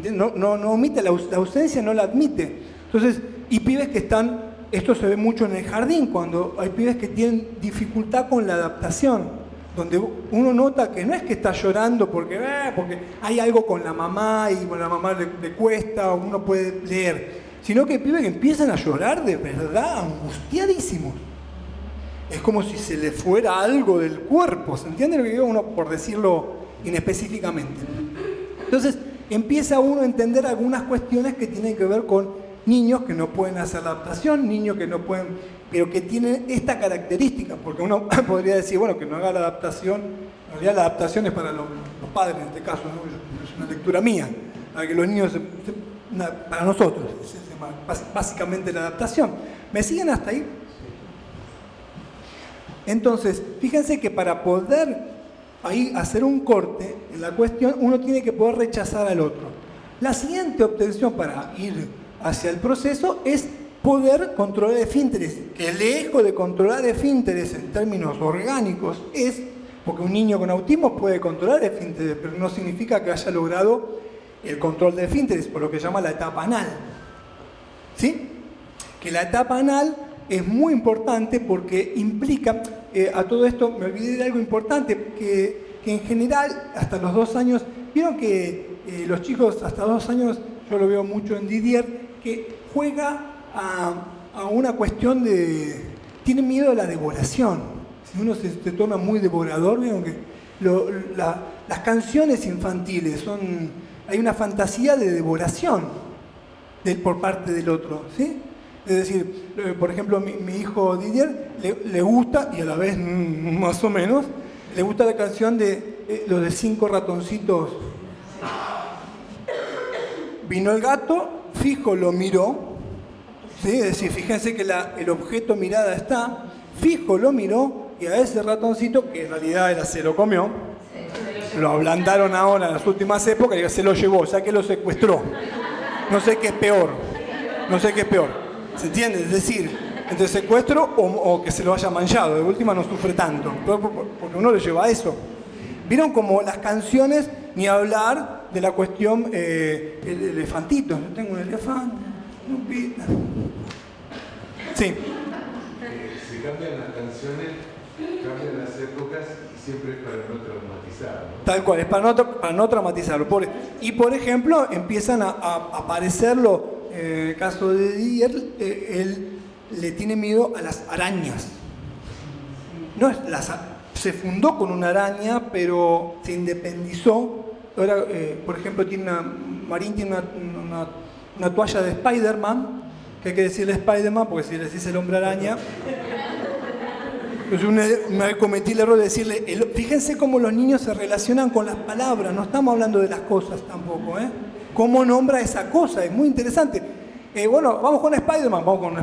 No omite la ausencia, no la admite. Entonces, y pibes que esto se ve mucho en el jardín, cuando hay pibes que tienen dificultad con la adaptación, donde uno nota que no es que está llorando porque hay algo con la mamá y con la mamá le cuesta, o uno puede leer, sino que hay pibes que empiezan a llorar de verdad, angustiadísimos. Es como si se le fuera algo del cuerpo, ¿se entiende lo que digo? Uno, por decirlo inespecíficamente. Entonces, empieza uno a entender algunas cuestiones que tienen que ver con niños que no pueden hacer la adaptación, niños que no pueden, pero que tienen esta característica, porque uno podría decir, bueno, que no haga la adaptación, en realidad la adaptación es para los padres en este caso, ¿no? Es una lectura mía, para que los niños, para nosotros, es básicamente la adaptación. ¿Me siguen hasta ahí? Entonces, fíjense que para poder ahí hacer un corte en la cuestión, uno tiene que poder rechazar al otro. La siguiente obtención para ir hacia el proceso es poder controlar esfínteres, que lejos de controlar esfínteres en términos orgánicos porque un niño con autismo puede controlar esfínteres, pero no significa que haya logrado el control de esfínteres, por lo que se llama la etapa anal. ¿Sí? Que la etapa anal es muy importante porque implica, a todo esto me olvidé de algo importante, que en general hasta los 2 años, vieron que los chicos hasta 2 años, yo lo veo mucho en Didier, que juega a una cuestión tiene miedo a la devoración. Si uno se torna muy devorador, vieron que las canciones infantiles hay una fantasía de devoración por parte del otro, ¿sí? Es decir, por ejemplo, mi hijo Didier le gusta, y a la vez más o menos, le gusta la canción de los de 5 ratoncitos. Vino el gato, fijo lo miró, ¿sí? Es decir, fíjense que el objeto mirada está, fijo lo miró, y a ese ratoncito, que en realidad se lo comió, lo ablandaron ahora en las últimas épocas y se lo llevó, o sea que lo secuestró. No sé qué es peor. ¿Se entiende? Es decir, entre secuestro o que se lo haya manchado. De última no sufre tanto, porque uno le lleva a eso. ¿Vieron como las canciones, ni hablar de la cuestión el elefantito? Yo tengo un elefante, un pita. Sí. Se cambian las canciones, cambian las épocas y siempre es para no traumatizar, ¿no? Tal cual, es para no traumatizarlo. Y por ejemplo, empiezan a aparecerlo. En el caso de Didier, él le tiene miedo a las arañas. Se fundó con una araña, pero se independizó. Ahora, por ejemplo, Marín tiene una toalla de Spider-Man, que hay que decirle Spider-Man, porque si le decís el hombre araña... Pues me cometí el error de decirle... Fíjense cómo los niños se relacionan con las palabras, no estamos hablando de las cosas tampoco, ¿eh? ¿Cómo nombra esa cosa? Es muy interesante. Bueno, vamos con Spider-Man, con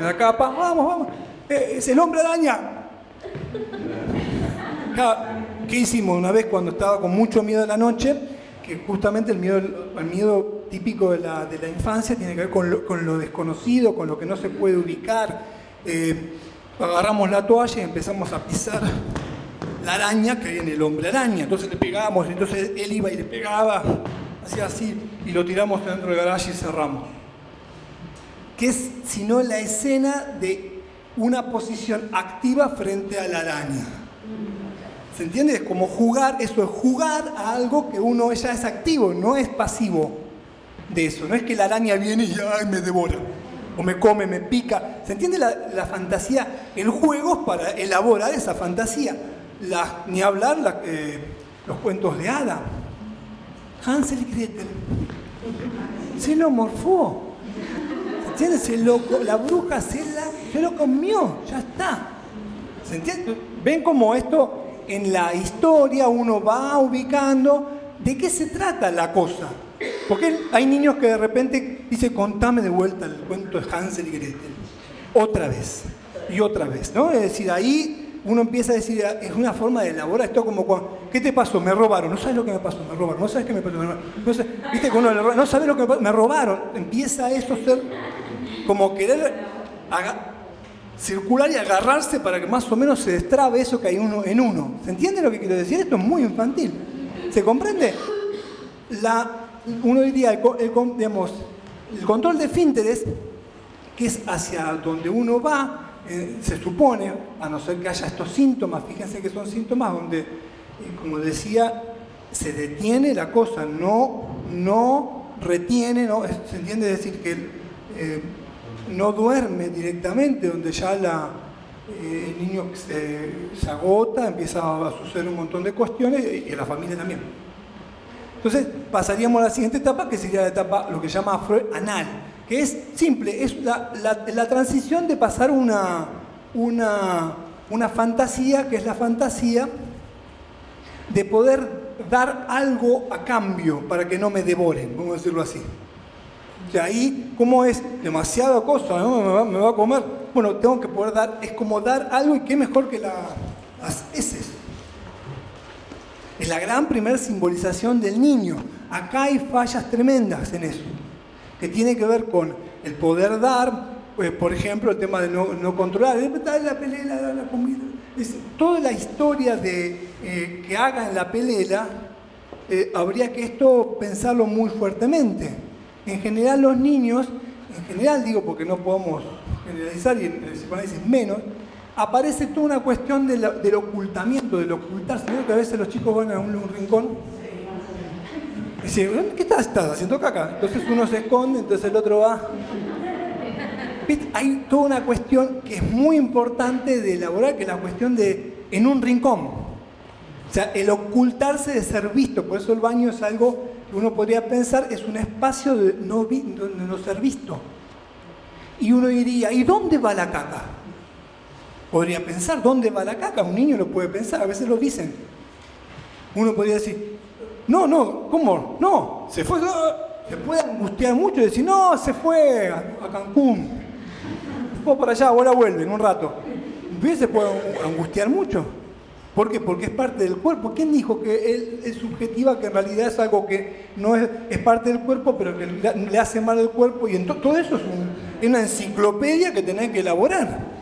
la capa, vamos. Es el hombre araña. ¿Qué hicimos una vez cuando estaba con mucho miedo de la noche? Que justamente el miedo típico de la infancia tiene que ver con lo desconocido, con lo que no se puede ubicar. Agarramos la toalla y empezamos a pisar la araña que hay en el hombre araña. Entonces le pegábamos, entonces él iba y le pegaba. Hacía así y lo tiramos dentro del garaje y cerramos. ¿Qué es sino la escena de una posición activa frente a la araña? ¿Se entiende? Es como jugar, eso es jugar a algo que uno ya es activo, no es pasivo. de eso. No es que la araña viene y ay, me devora, o me come, me pica. ¿Se entiende la fantasía? El juego es para elaborar esa fantasía. Ni hablar los cuentos de hada. Hansel y Gretel. Se lo morfó. ¿Se entiende? La bruja se lo comió. Ya está. ¿Se entiende? ¿Ven cómo esto en la historia uno va ubicando de qué se trata la cosa? Porque hay niños que de repente dicen, contame de vuelta el cuento de Hansel y Gretel. Otra vez. Y otra vez, ¿no? Es decir, ahí uno empieza a decir, es una forma de elaborar esto como cuando, ¿qué te pasó? Me robaron. No sabes lo que me pasó, me robaron. No sabes qué me pasó, me robaron. No sabes, ¿viste? No sabes lo que me pasó, me robaron. Empieza eso a ser como querer circular y agarrarse para que más o menos se destrabe eso que hay uno en uno. ¿Se entiende lo que quiero decir? Esto es muy infantil. ¿Se comprende? Uno diría, digamos, el control de esfínteres, que es hacia donde uno va, se supone, a no ser que haya estos síntomas, fíjense que son síntomas donde, como decía, se detiene la cosa, no retiene, ¿no? Se entiende decir que no duerme directamente, donde ya el niño se agota, empieza a suceder un montón de cuestiones y la familia también. Entonces pasaríamos a la siguiente etapa, que sería la etapa, lo que llama Freud, anal, que es simple, es la transición de pasar una fantasía, que es la fantasía de poder dar algo a cambio para que no me devoren, vamos a decirlo así. Y ahí, ¿cómo es? Demasiada cosa, ¿no? Me va a comer. Bueno, tengo que poder dar, es como dar algo, y qué mejor que las heces. Es la gran primer simbolización del niño. Acá hay fallas tremendas en eso, que tiene que ver con el poder dar, por ejemplo, el tema de no controlar, la pelela, la comida. Toda la historia que haga en la pelela, habría que esto pensarlo muy fuertemente. En general los niños, digo porque no podemos generalizar y en el psicoanálisis menos, aparece toda una cuestión del ocultamiento, del ocultarse. ¿No? Que a veces los chicos van a un rincón y dicen, ¿qué estás haciendo caca? Entonces uno se esconde, entonces el otro va. Hay toda una cuestión que es muy importante de elaborar, que es la cuestión de en un rincón. O sea, el ocultarse de ser visto. Por eso el baño es algo que uno podría pensar, es un espacio de no ser visto. Y uno diría, ¿y dónde va la caca? Podría pensar, ¿dónde va la caca? Un niño lo puede pensar, a veces lo dicen. Uno podría decir, no, ¿cómo? No, se fue, se puede angustiar mucho y decir, no, se fue a Cancún. Se fue para allá, ahora vuelve en un rato. Se puede angustiar mucho. ¿Por qué? Porque es parte del cuerpo. ¿Quién dijo que es subjetiva, que en realidad es algo que no es parte del cuerpo, pero que le hace mal al cuerpo? Y todo eso es una enciclopedia que tenés que elaborar.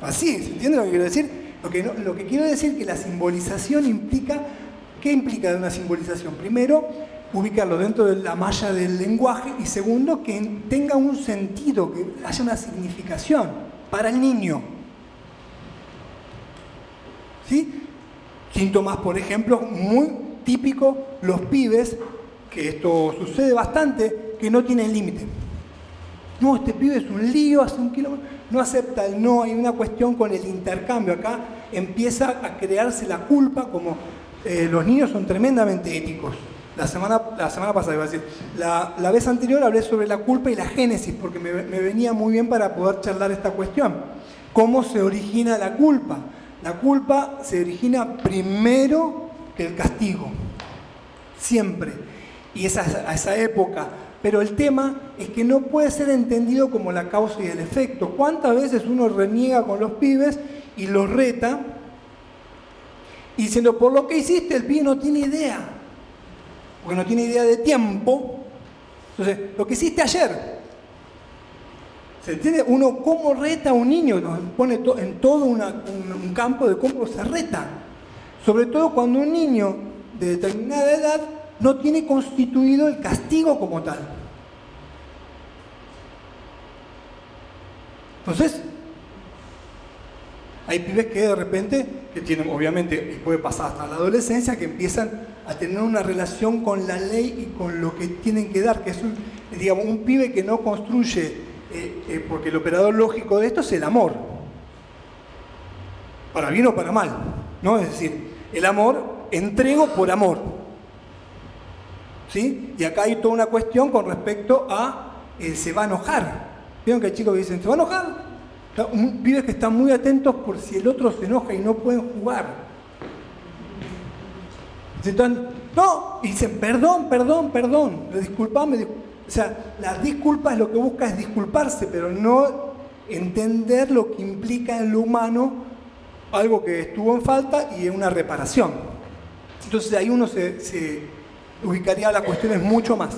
Así, ¿se entiende lo que quiero decir? Lo que quiero decir es que la simbolización implica, ¿qué implica de una simbolización? Primero, ubicarlo dentro de la malla del lenguaje, y segundo, que tenga un sentido, que haya una significación para el niño. ¿Sí? Síntomas, por ejemplo, muy típicos, los pibes, que esto sucede bastante, que no tienen límite. No, este pibe es un lío, hace 1 kilómetro, no acepta el no, hay una cuestión con el intercambio. Acá empieza a crearse la culpa, como los niños son tremendamente éticos. La semana pasada iba a decir, la vez anterior hablé sobre la culpa y la génesis, porque me venía muy bien para poder charlar esta cuestión. ¿Cómo se origina la culpa? La culpa se origina primero que el castigo, siempre, y es a esa época. Pero el tema es que no puede ser entendido como la causa y el efecto. ¿Cuántas veces uno reniega con los pibes y los reta diciendo, por lo que hiciste el pibe no tiene idea, porque no tiene idea de tiempo? Entonces, lo que hiciste ayer, ¿se entiende? Uno cómo reta a un niño, nos pone en todo un campo de cómo se reta. Sobre todo cuando un niño de determinada edad no tiene constituido el castigo como tal. Entonces, hay pibes que de repente, que tienen, obviamente, y puede pasar hasta la adolescencia, que empiezan a tener una relación con la ley y con lo que tienen que dar, que es digamos, un pibe que no construye, porque el operador lógico de esto es el amor, para bien o para mal, ¿no? Es decir, el amor, entrego por amor, ¿sí? Y acá hay toda una cuestión con respecto a se va a enojar. ¿Vieron que hay chicos que dicen, ¿se va a enojar? O sea, pibes que están muy atentos por si el otro se enoja y no pueden jugar. Entonces, no, y dicen, perdón, disculpame. O sea, la disculpa es lo que busca es disculparse, pero no entender lo que implica en lo humano algo que estuvo en falta y en una reparación. Entonces ahí uno se ubicaría las cuestiones mucho más.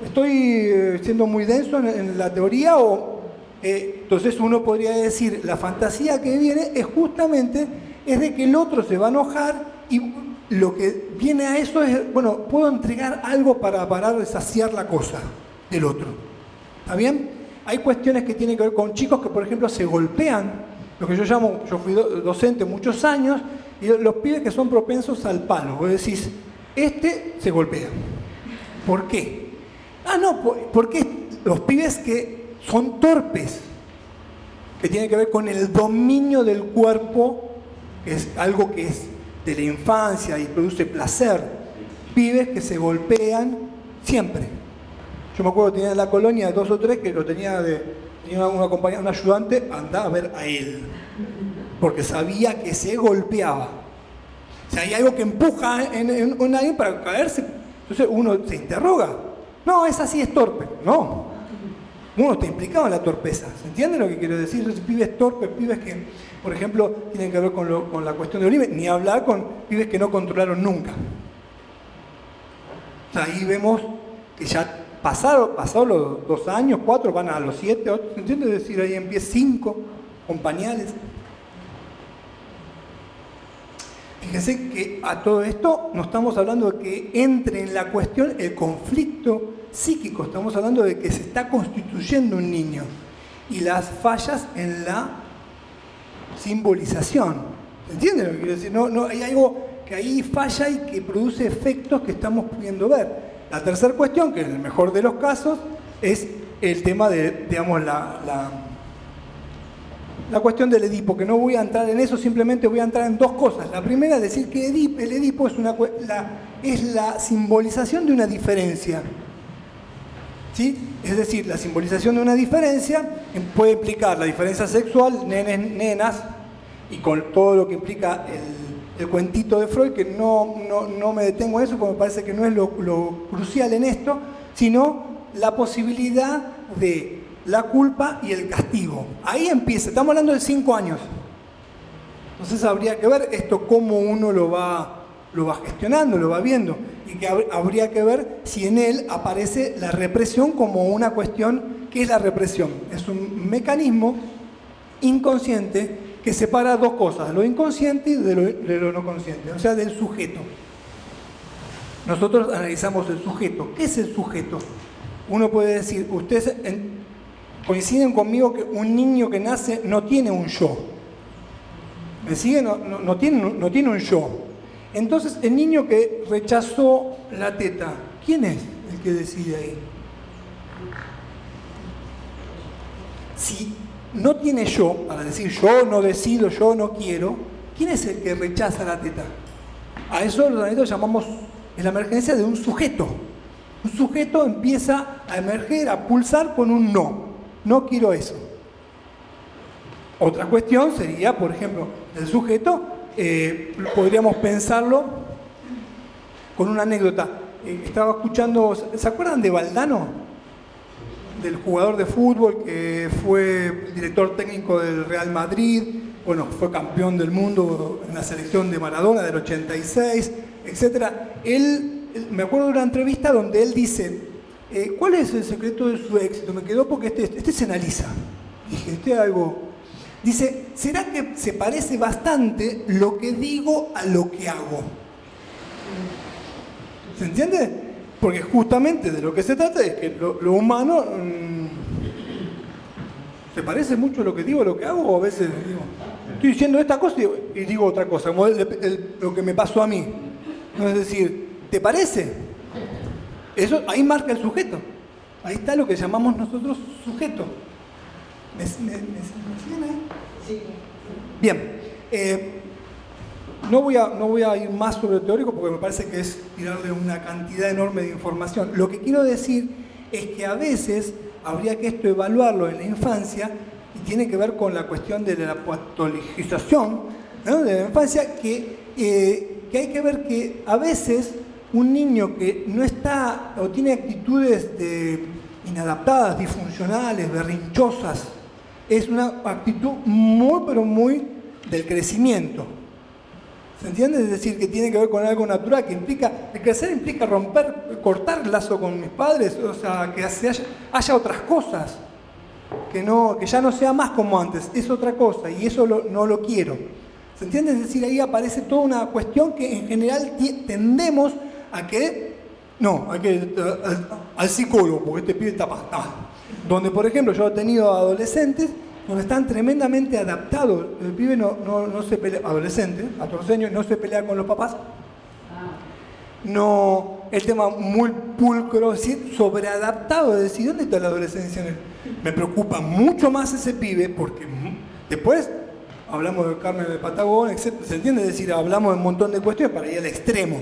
¿Estoy siendo muy denso en la teoría o...? Entonces uno podría decir, la fantasía que viene es justamente de que el otro se va a enojar y lo que viene a eso es, bueno, puedo entregar algo para parar de saciar la cosa del otro. ¿Está bien? Hay cuestiones que tienen que ver con chicos que, por ejemplo, se golpean, lo que yo fui docente muchos años, y los pibes que son propensos al palo. Vos decís, se golpea. ¿Por qué? Porque los pibes que son torpes, que tiene que ver con el dominio del cuerpo, que es algo que es de la infancia y produce placer. Pibes que se golpean siempre. Yo me acuerdo que tenía en la colonia 2 o 3 que lo tenía una compañera, un ayudante, andaba a ver a él, porque sabía que se golpeaba. O sea, hay algo que empuja en alguien para caerse. Entonces uno se interroga. No, es así, es torpe. No. Uno está implicado en la torpeza. ¿Se entiende lo que quiero decir? Entonces, pibes torpes, pibes que, por ejemplo, tienen que ver con la cuestión de Olive, ni hablar con pibes que no controlaron nunca. O sea, ahí vemos que ya pasaron los 2 años, 4, van a los 7, 8, ¿se entiende? Es decir, ahí empieza 5 con pañales. Fíjense que a todo esto no estamos hablando de que entre en la cuestión el conflicto psíquico, estamos hablando de que se está constituyendo un niño y las fallas en la simbolización. ¿Entienden lo que quiero decir? No, hay algo que ahí falla y que produce efectos que estamos pudiendo ver. La tercera cuestión, que en el mejor de los casos, es el tema de, digamos, la cuestión del Edipo, que no voy a entrar en eso, simplemente voy a entrar en 2 cosas. La primera es decir que el Edipo es la simbolización de una diferencia. ¿Sí? Es decir, la simbolización de una diferencia puede implicar la diferencia sexual, nenes, nenas, y con todo lo que implica el cuentito de Freud, que no me detengo en eso porque me parece que no es lo crucial en esto, sino la posibilidad de la culpa y el castigo. Ahí empieza, estamos hablando de 5 años. Entonces habría que ver esto, cómo uno lo va gestionando, lo va viendo, y que habría que ver si en él aparece la represión como una cuestión. ¿Qué es la represión? Es un mecanismo inconsciente que separa 2 cosas, lo inconsciente de lo no consciente, o sea, del sujeto. Nosotros analizamos el sujeto. ¿Qué es el sujeto? Uno puede decir, ustedes coinciden conmigo que un niño que nace no tiene un yo. ¿Me siguen? No tiene un yo. Entonces, el niño que rechazó la teta, ¿quién es el que decide ahí? Si no tiene yo, para decir yo no decido, yo no quiero, ¿quién es el que rechaza la teta? A eso los analistas llamamos la emergencia de un sujeto. Un sujeto empieza a emerger, a pulsar con un no quiero eso. Otra cuestión sería, por ejemplo, el sujeto, podríamos pensarlo con una anécdota. Estaba escuchando, ¿se acuerdan de Valdano? Del jugador de fútbol que fue director técnico del Real Madrid, bueno, fue campeón del mundo en la selección de Maradona del 86, etc. Me acuerdo de una entrevista donde él dice, ¿cuál es el secreto de su éxito? Me quedó porque este se analiza. Dije, algo... Dice, ¿será que se parece bastante lo que digo a lo que hago? ¿Se entiende? Porque justamente de lo que se trata es que lo humano se parece mucho a lo que digo a lo que hago, o a veces digo, estoy diciendo esta cosa y digo otra cosa, como lo que me pasó a mí. No, es decir, ¿te parece? Eso ahí marca el sujeto. Ahí está lo que llamamos nosotros sujeto. ¿Me siguen ahí? Sí. Bien. No voy a ir más sobre lo teórico porque me parece que es tirarle una cantidad enorme de información. Lo que quiero decir es que a veces habría que esto evaluarlo en la infancia y tiene que ver con la cuestión de la patologización, ¿no?, de la infancia, que hay que ver que a veces un niño que no está o tiene actitudes inadaptadas, disfuncionales, berrinchosas, es una actitud muy, pero muy del crecimiento. ¿Se entiende? Es decir, que tiene que ver con algo natural, que implica, el crecer implica cortar el lazo con mis padres, o sea, que haya otras cosas, que ya no sea más como antes, es otra cosa, y eso no lo quiero. ¿Se entiende? Es decir, ahí aparece toda una cuestión que en general tendemos a que, al psicólogo, porque este pibe está mal. Donde, por ejemplo, yo he tenido adolescentes donde están tremendamente adaptados. El pibe no se pelea, adolescente, 14 años, no se pelea con los papás. No, el tema muy pulcro, sobreadaptado, es decir, ¿dónde está la adolescencia en él? Me preocupa mucho más ese pibe porque después hablamos de Carmen de Patagón, etc. ¿Se entiende? Es decir, hablamos de un montón de cuestiones para ir al extremo.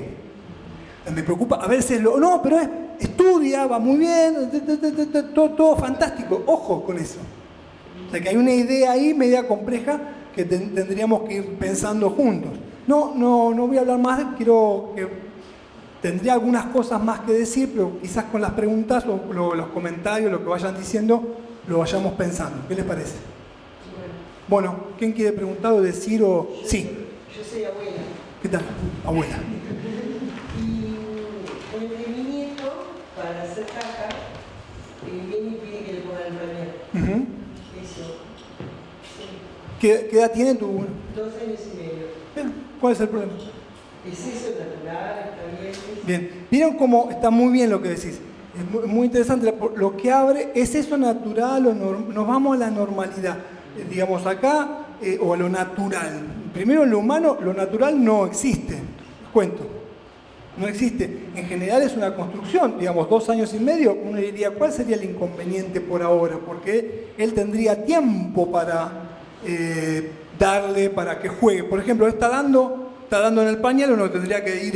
Me preocupa, a veces pero estudia, va muy bien, todo fantástico, ojo con eso. O sea que hay una idea ahí media compleja que tendríamos que ir pensando juntos. No voy a hablar más, tendría algunas cosas más que decir, pero quizás con las preguntas o los comentarios, lo que vayan diciendo, lo vayamos pensando. ¿Qué les parece? Bueno, ¿quién quiere preguntar o decir o...? Sí. Yo soy abuela. ¿Qué tal? Abuela. Y con mi nieto, para hacer caca, viene y pide que le pongan el pañal. Eso. Sí. ¿Qué edad tiene tu...? 2 años y medio. Bien. ¿Cuál es el problema? ¿Es eso natural? ¿Está bien? Bien. ¿Vieron cómo está muy bien lo que decís? Es muy interesante. Lo que abre, ¿es eso natural o nos vamos a la normalidad? Digamos acá, o a lo natural. Primero, en lo humano, lo natural no existe. Les cuento. No existe. En general es una construcción. Digamos, 2 años y medio, uno diría, ¿cuál sería el inconveniente por ahora? Porque él tendría tiempo para darle, para que juegue. Por ejemplo, está dando en el pañal, uno tendría que ir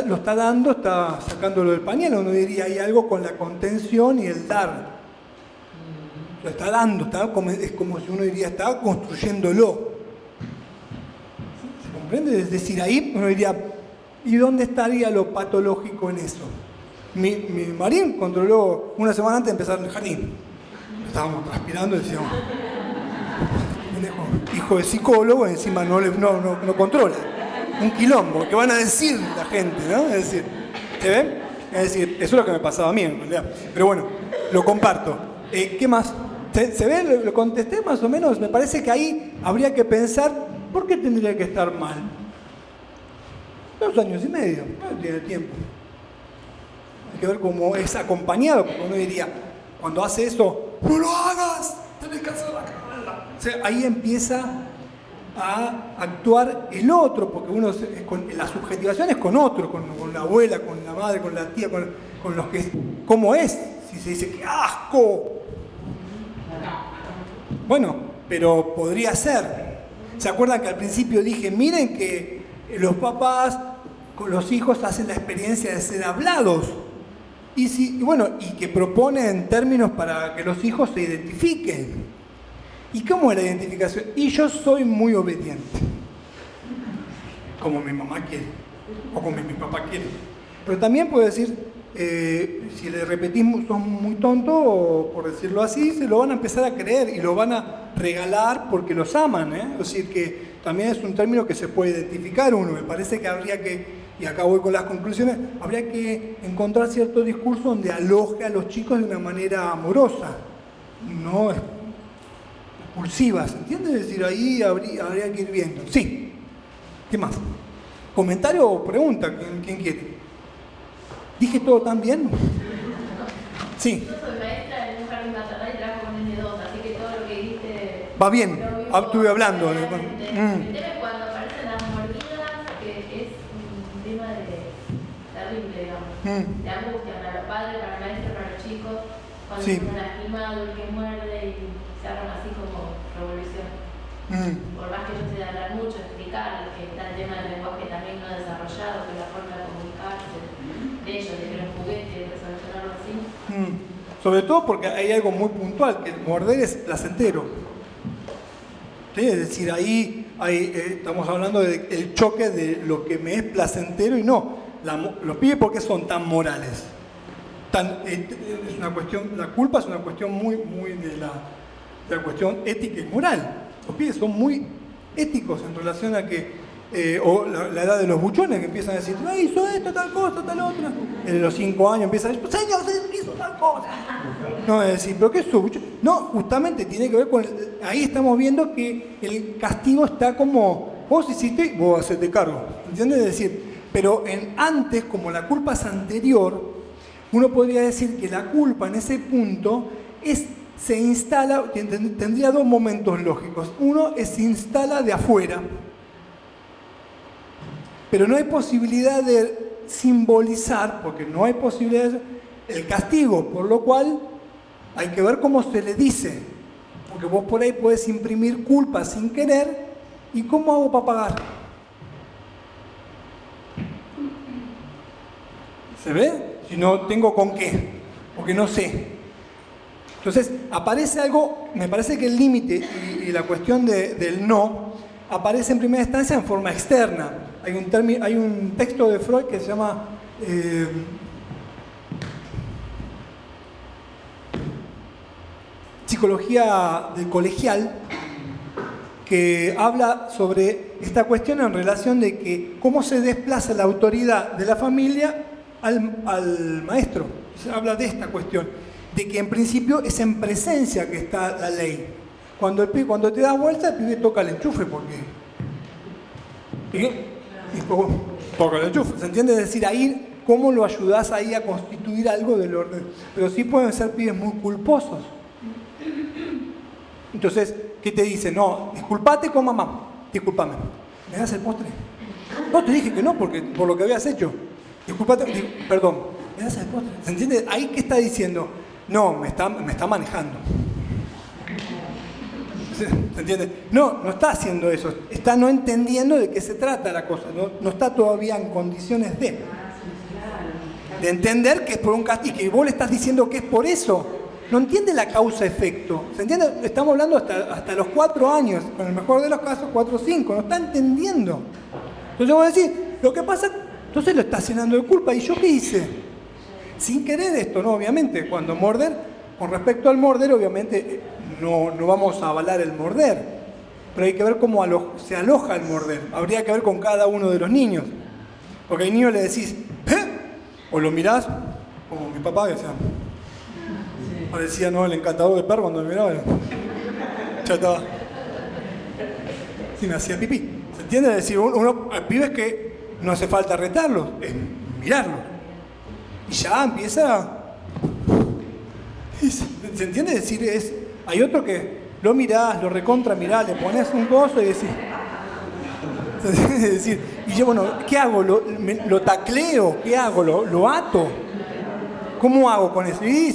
lo está dando, está sacándolo del pañal, uno diría, hay algo con la contención y el dar. Lo está dando, es como si uno diría, está construyéndolo. ¿Se comprende? Es decir, ahí uno diría, ¿y dónde estaría lo patológico en eso? Mi Marín controló una semana antes de empezar el jardín. Estábamos transpirando y decíamos, hijo de psicólogo, encima no controla. Un quilombo, ¿qué van a decir la gente, no? Es decir, ¿se ven? Es decir, eso es lo que me pasaba a mí en realidad. Pero bueno, lo comparto. ¿Qué más? ¿Se ve? Lo contesté más o menos. Me parece que ahí habría que pensar, ¿por qué tendría que estar mal? 2 años y medio, no tiene tiempo. Hay que ver cómo es acompañado, porque uno diría, cuando hace eso, ¡no lo hagas! ¡Tenés que hacer la cámara! O sea, ahí empieza a actuar el otro, porque la subjetivación es con otro, con la abuela, con la madre, con la tía, con los que... ¿Cómo es? Si se dice, ¡qué asco! Bueno, pero podría ser. ¿Se acuerdan que al principio dije, miren que los papás con los hijos hacen la experiencia de ser hablados? Y que proponen términos para que los hijos se identifiquen. ¿Y cómo es la identificación? Y yo soy muy obediente. Como mi mamá quiere. O como mi papá quiere. Pero también puedo decir, si le repetimos, son muy tontos, o por decirlo así, se lo van a empezar a creer y lo van a regalar porque los aman. Es decir, que también es un término que se puede identificar uno. Me parece que habría que, y acá voy con las conclusiones, habría que encontrar cierto discurso donde aloje a los chicos de una manera amorosa, no expulsiva, ¿se entiende? Es decir, ahí habría que ir viendo. Sí. ¿Qué más? ¿Comentario o pregunta? ¿Quién quiere? ¿Dije todo tan bien? Sí. Yo soy maestra en un jardín maternal y trabajo con niños de 2, así que todo lo que dijiste... Va bien, estuve hablando. El tema cuando aparecen las mordidas, que es un tema terrible, digamos, de angustia, los padres, para el maestro, para los chicos, cuando Sí. uno lastimado, el que muerde y se arman así como revolución. Por más que yo sé hablar mucho, explicar, que está el tema del lenguaje también no desarrollado, que es la forma de comunicarse de ellos, de que los juguetes, de solucionarlo así. Sobre todo porque hay algo muy puntual, que el morder es placentero. ¿Sí? Es decir, ahí estamos hablando del choque de lo que me es placentero y no. Los pibes, ¿por qué son tan morales? Es una cuestión, la culpa es una cuestión muy de la cuestión ética y moral. Los pibes son muy éticos en relación a que, o la edad de los buchones que empiezan a decir, ¡ay, hizo esto, tal cosa, tal otra! De los 5 años empiezan a decir, ¡señor, hizo tal cosa! No, es decir, ¿pero qué es eso? No, justamente tiene que ver con, ahí estamos viendo que el castigo está como, vos hiciste, vos hacete cargo, ¿entiendes? Es decir, pero antes, como la culpa es anterior, uno podría decir que la culpa en ese punto se instala, tendría dos momentos lógicos. Uno se instala de afuera, pero no hay posibilidad de simbolizar, porque no hay posibilidad de el castigo, por lo cual hay que ver cómo se le dice, porque vos por ahí podés imprimir culpa sin querer, ¿y cómo hago para pagar? ¿Se ve? Si no tengo con qué, porque no sé. Entonces, aparece algo, me parece que el límite y la cuestión del no aparece en primera instancia en forma externa. Hay un texto de Freud que se llama Psicología del Colegial, que habla sobre esta cuestión en relación de que cómo se desplaza la autoridad de la familia al maestro. Se habla de esta cuestión, de que en principio es en presencia que está la ley. Cuando te das vuelta, el pibe toca el enchufe, porque toca el enchufe, ¿se entiende? Es decir, ahí, ¿cómo lo ayudás ahí a constituir algo del orden? Pero sí pueden ser pibes muy culposos. Entonces, ¿qué te dice? No, disculpate con mamá, discúlpame. ¿Me das el postre? No, te dije que no, porque por lo que habías hecho. Disculpate, perdón, ¿me das el postre? ¿Se entiende? Ahí, ¿qué está diciendo? No, me está manejando. ¿Se entiende? No está haciendo eso, está no entendiendo de qué se trata la cosa, no está todavía en condiciones de entender que es por un castigo y que vos le estás diciendo que es por eso. No entiende la causa-efecto. ¿Se entiende? Estamos hablando hasta los 4 años, con el mejor de los casos 4 o 5, no está entendiendo. Entonces voy a decir, lo que pasa, entonces lo está llenando de culpa. ¿Y yo qué hice? Sin querer esto, ¿no? Obviamente, cuando morder, con respecto al morder, obviamente no vamos a avalar el morder, pero hay que ver cómo se aloja el morder. Habría que ver con cada uno de los niños. Porque al niño le decís, ¿eh? O lo mirás, como mi papá decía. Parecía, ¿no? El encantador de perro cuando me miraba. Ya estaba. Sí, me hacía pipí. ¿Se entiende? Es decir, hay pibes que no hace falta retarlos, es mirarlo. Y ya empieza. ¿Se entiende? Es decir, hay otro que lo mirás, lo recontra mirás, le pones un coso y decís. Es decir, y yo, bueno, ¿qué hago? ¿Lo tacleo? ¿Qué hago? ¿Lo ato? ¿Cómo hago con eso? Y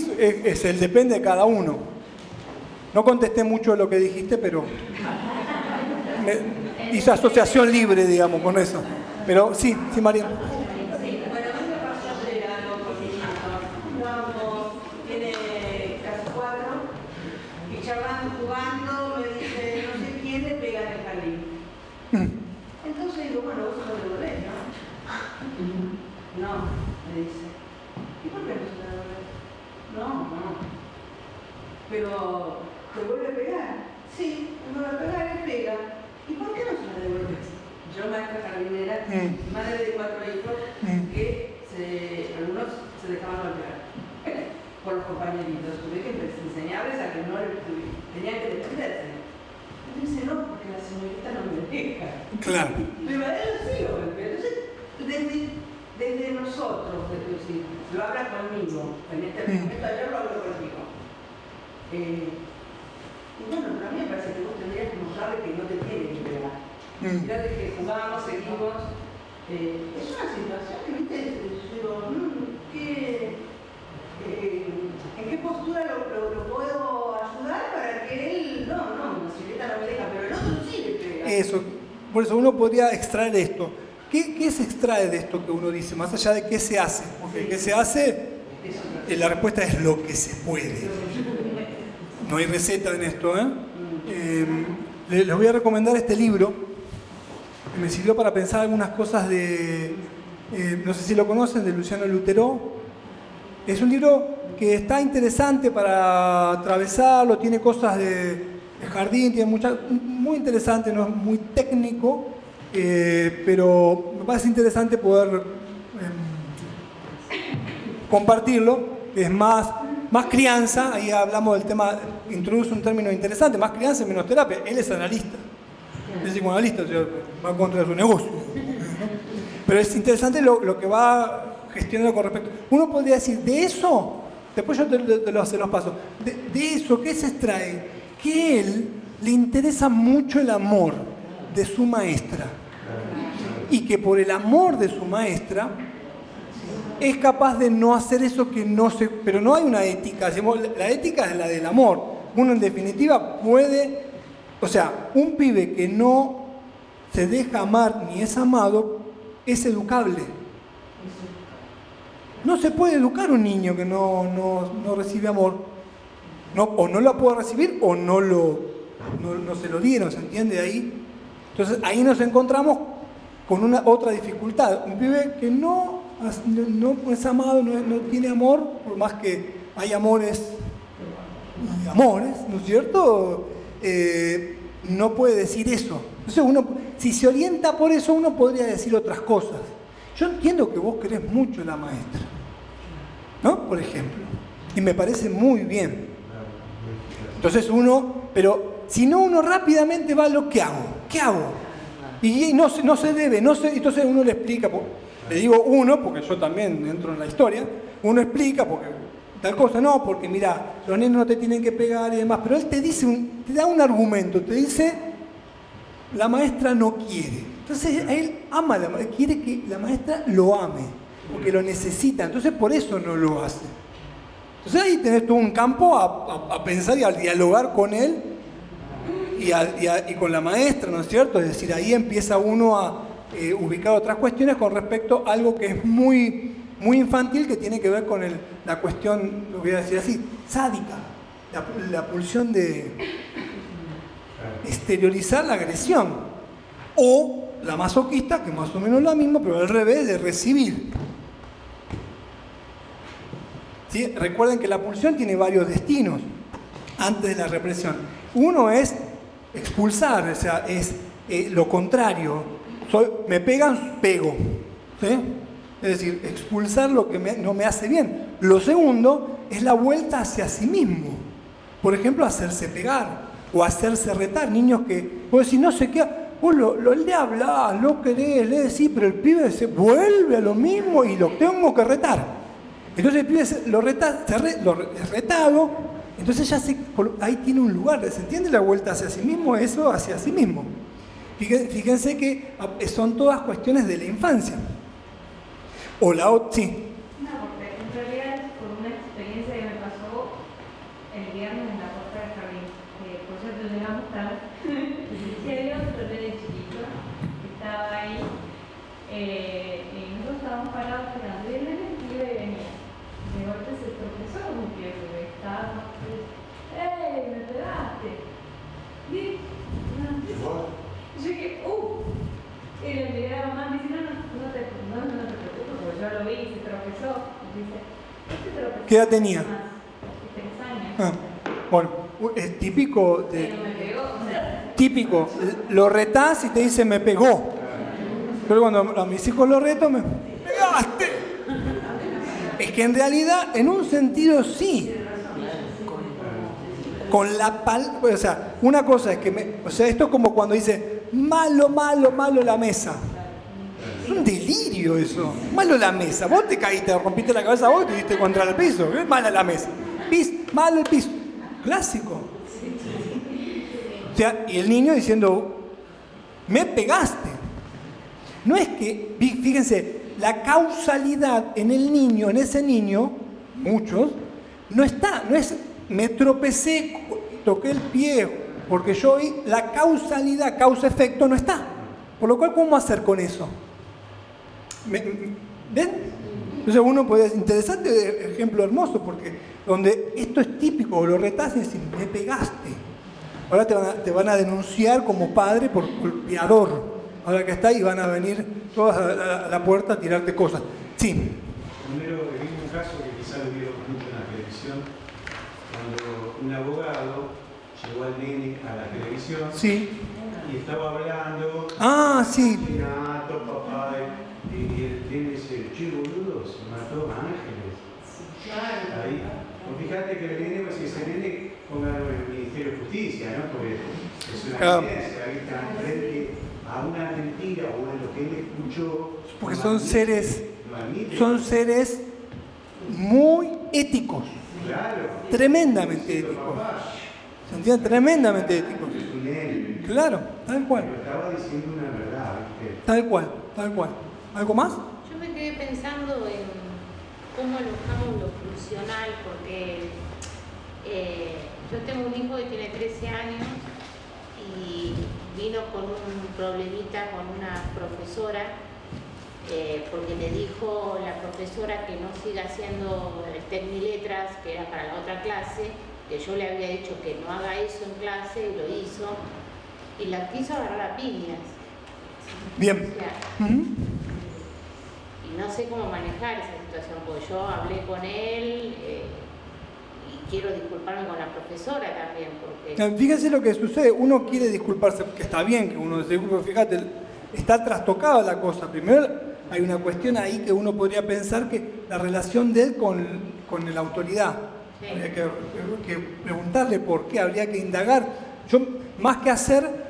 depende de cada uno. No contesté mucho de lo que dijiste, pero hice asociación libre, digamos, con eso. Pero sí, María. Bueno, a mí me pasó ayer algo con mi hijo. Vamos, tiene casi 4, y charlando, jugando, me dice, no sé quién le pega en el jardín. Entonces digo, bueno, vos no lo devolvés, ¿no? No, me dice. ¿Y por qué no se la devolvés? No. Pero, ¿te vuelve a pegar? Sí, me vuelve a pegar, él pega. ¿Y por qué no se la devolvés? Yo, maestra jardinera, madre de 4 hijos, que algunos se dejaban golpear por los compañeritos. Tuve que enseñarles a que no tenían que defenderse. Entonces dice, no, porque la señorita no me deja. Claro. Pero a él sí lo golpea. Entonces, desde nosotros, lo habla conmigo. En este momento ayer lo hablo conmigo. Y bueno, pero a mí me parece que vos tendrías que mostrarle que no te tiene que pegar. Mirá de que jugamos, seguimos. Es una situación que, viste, yo digo, ¿qué ¿En qué postura lo puedo ayudar para que él, no, bicicleta no me deja, pero el otro sí le pega? Eso, por eso uno podría extraer esto. ¿Qué se extrae de esto que uno dice? Más allá de qué se hace. Porque ¿qué se hace? La respuesta es lo que se puede. No hay receta en esto, ¿eh? Les voy a recomendar este libro, que me sirvió para pensar algunas cosas de... no sé si lo conocen, de Luciano Lutero. Es un libro que está interesante para atravesarlo, tiene cosas de jardín, tiene muchas, muy interesante, no es muy técnico, pero me parece interesante poder compartirlo. Es más crianza, ahí hablamos del tema, introduce un término interesante, más crianza y menos terapia. Él es analista, es psicoanalista, o sea, va contra su negocio, ¿no? Pero es interesante lo que va gestionando con respecto. Uno podría decir, de eso, después yo se los paso, de eso, ¿qué se extrae? Que él le interesa mucho el amor de su maestra y que por el amor de su maestra es capaz de no hacer eso que no se... Pero no hay una ética, la ética es la del amor. Uno en definitiva puede... O sea, un pibe que no se deja amar ni es amado es educable. No se puede educar un niño que no recibe amor. O no lo puede recibir o no se lo dieron, ¿se entiende ahí? Entonces ahí nos encontramos con una otra dificultad. Un pibe que no es amado, no tiene amor, por más que hay amores, ¿no es cierto? No puede decir eso. Entonces si se orienta por eso, uno podría decir otras cosas. Yo entiendo que vos querés mucho a la maestra, ¿no? Por ejemplo. Y me parece muy bien. Entonces pero si no, uno rápidamente va a lo que hago. ¿Qué hago? Y no se debe, entonces uno le explica, le digo uno, porque yo también entro en la historia, uno explica, porque tal cosa, no, porque mira, los nenes no te tienen que pegar y demás, pero él te da un argumento, te dice, la maestra no quiere. Entonces él ama a la maestra, quiere que la maestra lo ame, porque lo necesita, entonces por eso no lo hace. Entonces ahí tenés todo un campo a pensar y a dialogar con él y con la maestra, ¿no es cierto? Es decir, ahí empieza uno a ubicar otras cuestiones con respecto a algo que es muy, muy infantil, que tiene que ver con la cuestión, lo voy a decir así, sádica, la pulsión de exteriorizar la agresión, o la masoquista, que más o menos es la misma, pero al revés, de recibir. ¿Sí? Recuerden que la pulsión tiene varios destinos antes de la represión. Uno es expulsar, o sea, es lo contrario. Me pegan, pego. ¿Sí? Es decir, expulsar lo que no me hace bien. Lo segundo es la vuelta hacia sí mismo. Por ejemplo, hacerse pegar o hacerse retar. Niños que, vos decís, no sé qué, vos le hablás, lo querés, le decís, pero el pibe se vuelve a lo mismo y lo tengo que retar. Entonces el pibe lo es retado, entonces ya ahí tiene un lugar, ¿se entiende? La vuelta hacia sí mismo, eso hacia sí mismo. Fíjense que son todas cuestiones de la infancia. O la otra, sí. No, porque en realidad es por una experiencia que me pasó el viernes en la puerta del jardín, que por cierto llegamos tarde, y había otro nene chiquito que estaba ahí, y nosotros estábamos parados esperando, y el nene iba y venía. De golpe se tropezó con un pie, porque estaba, ¡ey, me pegaste! Y yo dije, y le miré a la mamá y me dice, no te preocupes, porque yo lo vi y se tropezó. Y dice, tropezó. ¿Qué edad tenía? 3 años. Bueno, es típico de... Pero me pegó, o sea... Típico, lo retás y te dice, me pegó. Pero cuando a mis hijos lo reto, me pegaste. Es que en realidad, en un sentido sí. Con la o sea, una cosa es que esto es como cuando dice, malo la mesa. Es un delirio eso. Malo la mesa. Vos te caíste, rompiste la cabeza vos y te diste contra el piso. Es mala la mesa. Malo el piso. Clásico. O sea, y el niño diciendo, me pegaste. No es que, fíjense, la causalidad en ese niño, muchos, no está, no es me tropecé, toqué el pie, porque yo vi la causalidad, causa-efecto no está. Por lo cual, ¿cómo hacer con eso? ¿Ven? Entonces uno puede decir, interesante ejemplo hermoso, porque donde esto es típico, lo retás y decís, me pegaste. Ahora te van a denunciar como padre por golpeador. Ahora que está ahí van a venir todas a la puerta a tirarte cosas. Sí. Primero, vi un caso que quizás lo vieron mucho en la televisión, cuando un abogado llegó al nene a la televisión Sí. y estaba hablando. Ah, sí. Asesinato, papá, y el nene dice, che, boludo, se mató a Ángeles. Ahí. Pues fíjate que el nene, si ese nene, póngalo en el Ministerio de Justicia, ¿no? Porque es una evidencia, ahí está frente a una mentira o a lo que él escuchó. Porque son seres muy éticos. Claro. Tremendamente éticos. ¿Se entiende? Tremendamente éticos. Claro, tal cual. Pero estaba diciendo una verdad, ¿viste? Tal cual, tal cual. ¿Algo más? Yo me quedé pensando en cómo alojamos lo funcional, porque yo tengo un hijo que tiene 13 años y vino con un problemita con una profesora, porque le dijo la profesora que no siga haciendo el Tecniletras, que era para la otra clase, que yo le había dicho que no haga eso en clase y lo hizo, y la quiso agarrar a piñas. Bien. O sea, y no sé cómo manejar esa situación, porque yo hablé con él y quiero disculparme con la profesora también, porque... Fíjense lo que sucede, uno quiere disculparse, que está bien que uno se disculpe, fíjate, está trastocada la cosa. Primero hay una cuestión ahí que uno podría pensar que la relación de él con la autoridad. Sí. Habría que preguntarle por qué, habría que indagar. Yo, más que hacer,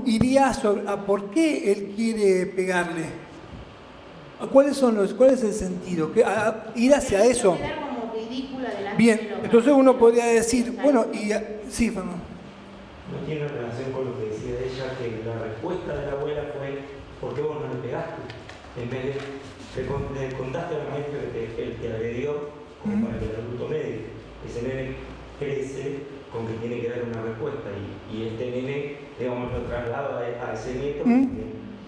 iría a por qué él quiere pegarle. ¿Cuál es el sentido? Ir hacia eso. Quedar como ridícula delante Bien, de los entonces uno demás. podría decir, bueno, sí, Fernando. No tiene relación con lo que decía ella, que la respuesta de la abuela fue ¿por qué vos no le pegaste? En vez de le contaste al maestro que él te agredió, como para que el adulto médico. Ese nene crece con que tiene que dar una respuesta y este nene, digamos, lo traslada a ese nieto que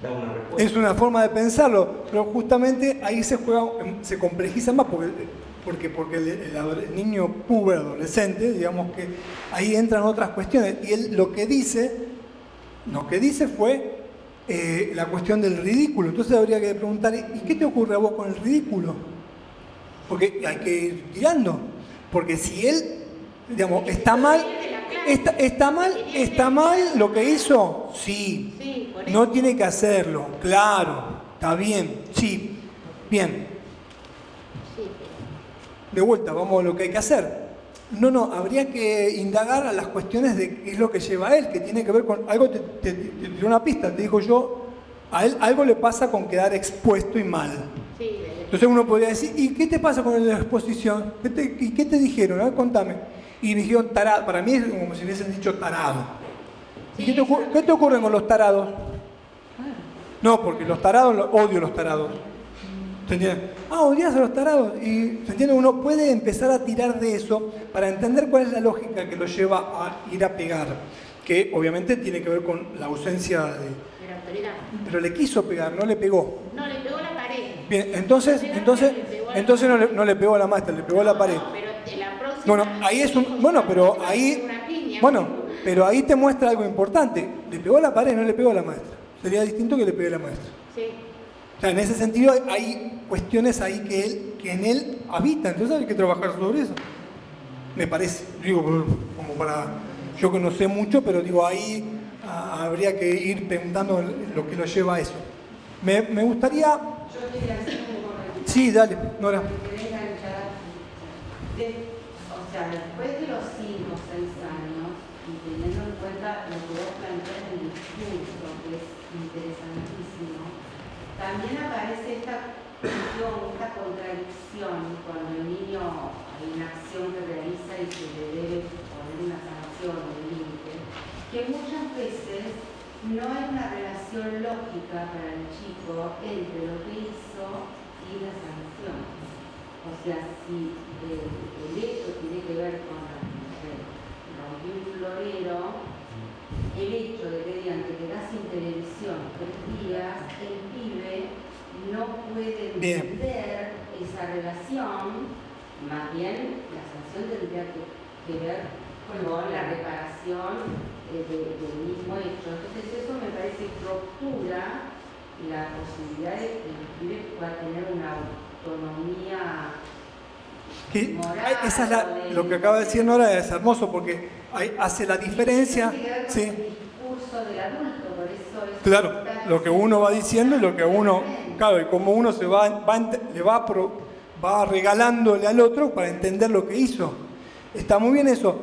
da una respuesta. Es una forma de pensarlo, pero justamente ahí se complejiza más porque el niño puber, adolescente, digamos que ahí entran otras cuestiones. Y él lo que dice fue la cuestión del ridículo. Entonces habría que preguntar, ¿y qué te ocurre a vos con el ridículo? Porque hay que ir tirando. Porque si él, digamos, está mal lo que hizo, sí, no tiene que hacerlo, claro, está bien, sí, bien. De vuelta, vamos a lo que hay que hacer. No, habría que indagar a las cuestiones de qué es lo que lleva a él, que tiene que ver con algo, te tiró una pista, te dijo yo, a él algo le pasa con quedar expuesto y mal. Sí, Entonces uno podría decir, ¿y qué te pasa con la exposición? ¿Y qué te dijeron? A ver, contame. Y me dijeron tarado, para mí es como si hubiesen dicho tarado. ¿Y qué te ocurre con los tarados? No, porque los tarados, odio los tarados. ¿Se entiende? Odias a los tarados. Y ¿se entiende? Uno puede empezar a tirar de eso para entender cuál es la lógica que lo lleva a ir a pegar. Que obviamente tiene que ver con la ausencia de la autoridad. Pero le quiso pegar, no le pegó. No, le pegó la pared. Bien, entonces no le pegó a la maestra, le pegó a la pared. No, pero la próxima... Bueno, ahí es pero ahí te muestra algo importante. Le pegó a la pared, no le pegó a la maestra. Sería distinto que le pegue a la maestra. Sí. O sea, en ese sentido hay cuestiones ahí que en él habitan, entonces hay que trabajar sobre eso. Me parece, digo, como para, yo que no sé mucho, pero digo, ahí habría que ir preguntando lo que lo lleva a eso. Me gustaría... Yo quería hacer un correctivo. Sí, dale, Nora. Quería enganchar o sea, después de los 5 o 6 años, y teniendo en cuenta lo que vos planteás en el discurso, que es interesantísimo, también aparece esta cuestión, esta contradicción cuando el niño hay una acción que realiza y se le debe poner una sanción o un límite, que muchas veces no hay una relación lógica para el chico entre lo que hizo y la sanción. O sea, si el hecho tiene que ver con romper un florero, el hecho de que digan que quedás sin televisión 3 días, el pibe no puede entender esa relación, más bien la sanción tendría que ver con la reparación del mismo hecho. Entonces eso me parece que ruptura la posibilidad de que el pibe pueda tener una autonomía moral. Esa es lo que acaba de decir Nora, es hermoso porque hace la diferencia. Sí. El discurso del adulto, por eso es claro, lo que uno va diciendo y lo que uno, claro, y como uno se va regalándole al otro para entender lo que hizo. Está muy bien eso.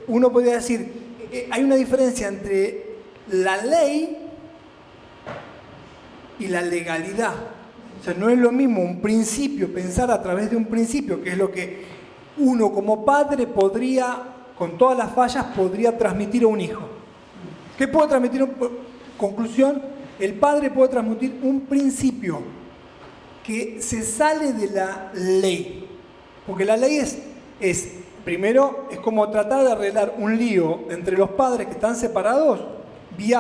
Uno podría decir, hay una diferencia entre la ley y la legalidad. O sea, no es lo mismo un principio, pensar a través de un principio, que es lo que uno como padre podría, con todas las fallas, podría transmitir a un hijo. ¿Qué puede transmitir? Conclusión, el padre puede transmitir un principio que se sale de la ley. Porque la ley primero, es como tratar de arreglar un lío entre los padres que están separados vía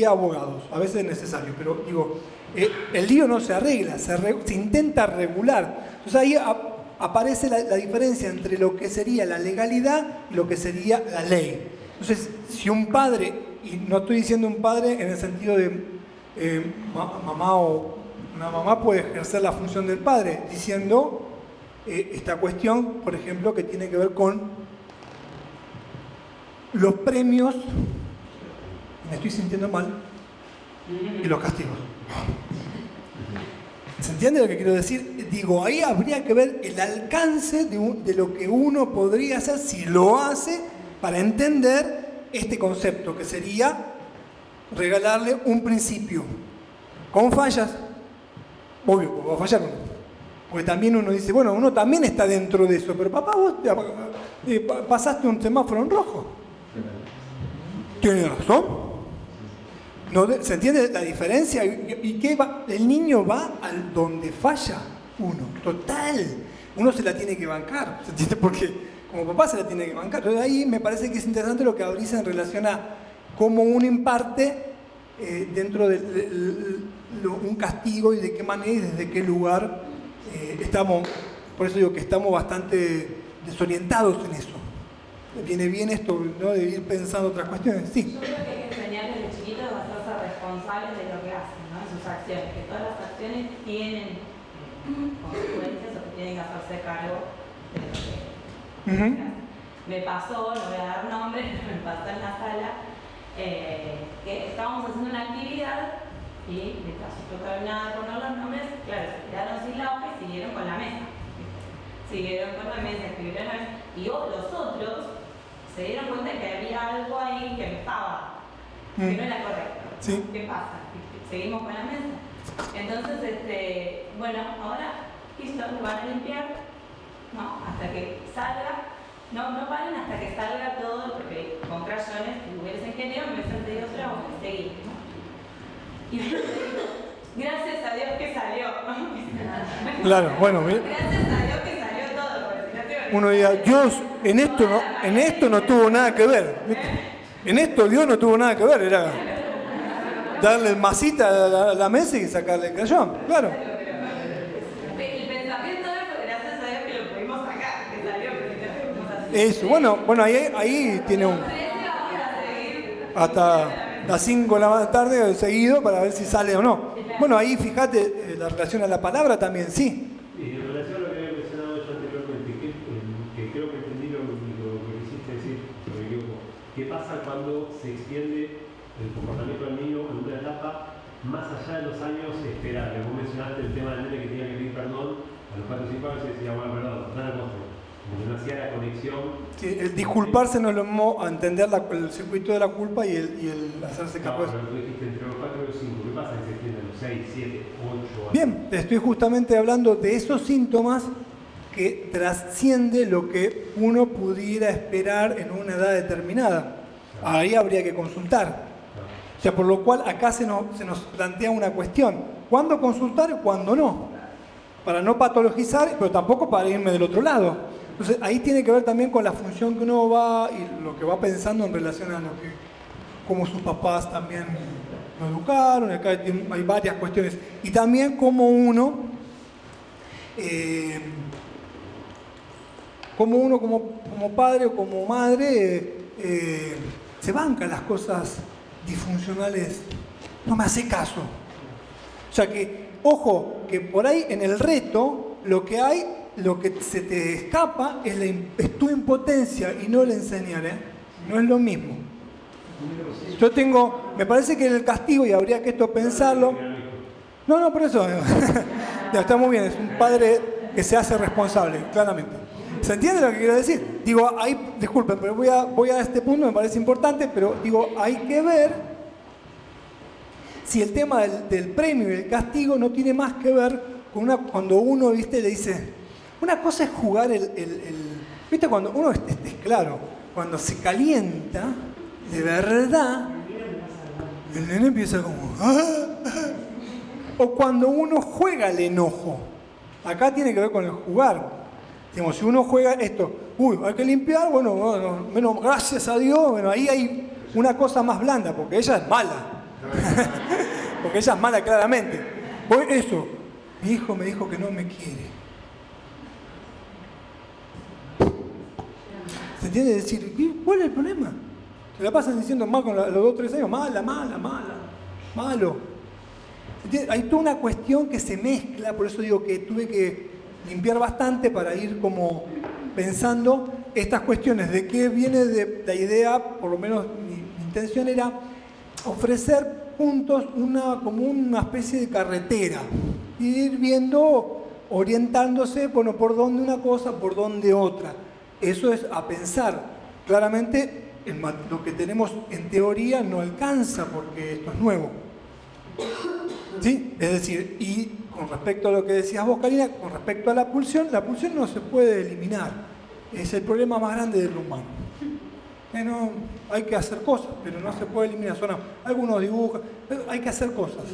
abogados. A veces es necesario, pero digo, el lío no se arregla, se intenta regular. Entonces ahí aparece la diferencia entre lo que sería la legalidad y lo que sería la ley. Entonces, si un padre, y no estoy diciendo un padre en el sentido de mamá o una mamá puede ejercer la función del padre, diciendo esta cuestión, por ejemplo, que tiene que ver con los premios, me estoy sintiendo mal, y los castigos. ¿Se entiende lo que quiero decir? Digo, ahí habría que ver el alcance de lo que uno podría hacer si lo hace para entender este concepto, que sería regalarle un principio. Con fallas, obvio, va a fallar uno. Porque también uno dice, bueno, uno también está dentro de eso, pero papá, vos pasaste un semáforo en rojo. Tiene razón. ¿No? ¿Se entiende la diferencia? ¿Y qué va? El niño va al donde falla uno. Total. Uno se la tiene que bancar. ¿Se entiende? Porque como papá se la tiene que bancar. Entonces ahí me parece que es interesante lo que dice en relación a cómo uno imparte dentro de un castigo y de qué manera y desde qué lugar estamos. Por eso digo que estamos bastante desorientados en eso. Viene bien esto, ¿no? De ir pensando otras cuestiones. Sí. Yo creo que hay que enseñarles de chiquitos a hacerse responsables de lo que hacen, ¿no? De sus acciones, que todas las acciones tienen consecuencias o que tienen que hacerse cargo de lo que hacen. Me pasó, no voy a dar nombres, me pasó en la sala, que estábamos haciendo una actividad y mientras yo terminaba de poner los nombres, claro, se quedaron sin la hoja y siguieron con la mesa. Siguieron con la mesa, escribieron la mesa, y los otros se dieron cuenta que había algo ahí que no estaba, que no era correcto. Sí. ¿Qué pasa? Seguimos con la mesa. Entonces, bueno, ahora, listo, lo van a limpiar, no, hasta que salga, no paren hasta que salga todo, porque con crayones, mujeres en género, me senté de otra hoja y seguí, ¿no? Y yo digo, gracias a Dios que salió. Claro, bueno, gracias a Dios que salió todo, porque si no te uno diga, Dios en esto no tuvo nada que ver. En esto Dios no tuvo nada que ver, era darle masita a la mesa y sacarle el crayón, claro. El pensamiento fue gracias a Dios que lo pudimos sacar, que salió, porque si no fuimos así. Eso, bueno, ahí tiene hasta las 5 de la tarde seguido para ver si sale o no. Bueno, ahí fíjate la relación a la palabra también, sí. Y en relación a lo que había mencionado yo anteriormente, que creo que entendí lo que quisiste decir, pero me equivoco. ¿Qué pasa cuando se extiende el comportamiento del niño en una etapa más allá de los años esperables? Vos mencionaste el tema del nene que tenía que pedir perdón a los 4 o 5 años y decía, bueno, perdón, no la cosa. Como que no hacía la conexión. Sí, el disculparse no es lo mismo a entender el circuito de la culpa y el hacerse capaz. No, pero tú dijiste entre los 4 y los 5. ¿Qué pasa que se extienden los 6, 7, 8? Bien, te estoy justamente hablando de esos síntomas que trasciende lo que uno pudiera esperar en una edad determinada. Ahí habría que consultar. O sea, por lo cual acá se nos plantea una cuestión. ¿Cuándo consultar y cuándo no? para no patologizar, pero tampoco para irme del otro lado. Entonces ahí tiene que ver también con la función que uno va y lo que va pensando en relación a lo que, cómo sus papás también lo educaron, acá hay varias cuestiones. Y también cómo uno como padre o como madre se banca las cosas disfuncionales, no me hace caso. O sea que, ojo, que por ahí en el reto lo que se te escapa es tu impotencia y no el enseñar, no es lo mismo. Me parece que en el castigo, y habría que esto pensarlo, no, por eso, ya, está muy bien, es un padre que se hace responsable, claramente. ¿Se entiende lo que quiero decir? Digo, disculpen, pero voy a este punto, me parece importante, pero digo, hay que ver si el tema del premio y el castigo no tiene más que ver con cuando uno, ¿viste? Le dice, una cosa es jugar ¿viste? Cuando uno, es claro, cuando se calienta, de verdad, el nene empieza como, o cuando uno juega el enojo. Acá tiene que ver con el jugar. Digamos, si uno juega esto, hay que limpiar, bueno, menos gracias a Dios, bueno, ahí hay una cosa más blanda, porque ella es mala. Porque ella es mala claramente. Eso, mi hijo me dijo que no me quiere. ¿Se entiende? Decir, ¿cuál es el problema? Se la pasan diciendo mal con los 2 o 3 años, malo. Hay toda una cuestión que se mezcla, por eso digo que tuve que limpiar bastante para ir como pensando estas cuestiones de qué viene de la idea, por lo menos mi intención era ofrecer puntos, como una especie de carretera, y ir viendo, orientándose, bueno, por dónde una cosa, por dónde otra. Eso es a pensar. Claramente lo que tenemos en teoría no alcanza porque esto es nuevo. ¿Sí? Es decir, y con respecto a lo que decías vos, Karina, con respecto a la pulsión no se puede eliminar. Es el problema más grande del humano. Hay que hacer cosas, pero no se puede eliminar. Son algunos dibujos, pero hay que hacer cosas.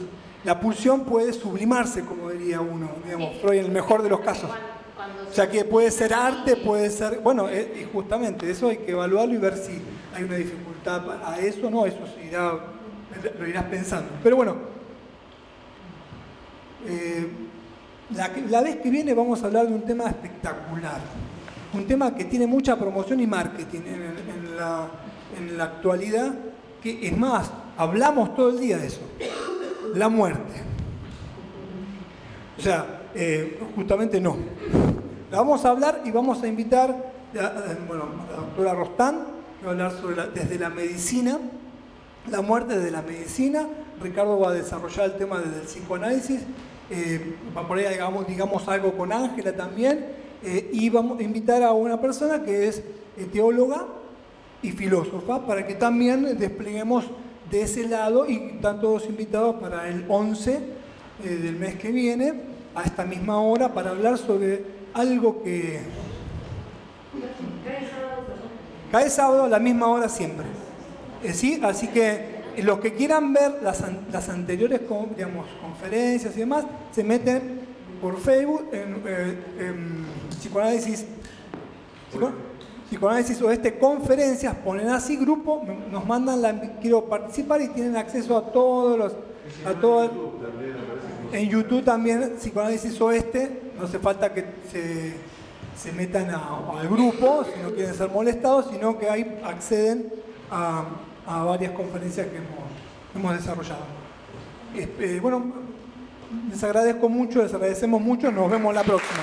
La pulsión puede sublimarse, como diría uno, digamos, Freud en el mejor de los casos. O sea que puede ser arte, puede ser... Bueno, y justamente eso hay que evaluarlo y ver si hay una dificultad a eso, no, eso lo irás pensando. Pero bueno, la vez que viene vamos a hablar de un tema espectacular. Un tema que tiene mucha promoción y marketing en la actualidad, que es más, hablamos todo el día de eso. La muerte. O sea, justamente no. La vamos a hablar y vamos a invitar a la doctora Rostán, que va a hablar desde la medicina, la muerte desde la medicina. Ricardo va a desarrollar el tema desde el psicoanálisis. Por ahí digamos algo con Ángela también. Y vamos a invitar a una persona que es teóloga y filósofa para que también despleguemos de ese lado, y están todos invitados para el 11 del mes que viene a esta misma hora para hablar sobre algo que cae sábado a la misma hora siempre. ¿Sí? Así que los que quieran ver las anteriores conferencias y demás, se meten por Facebook en Psicoanálisis Oeste Conferencias, ponen así grupo, nos mandan quiero participar, y tienen acceso a todos en YouTube también, Psicoanálisis Oeste. No hace falta que se metan al grupo si no quieren ser molestados, sino que ahí acceden a varias conferencias que hemos desarrollado. Bueno, les agradezco mucho, les agradecemos mucho, nos vemos la próxima.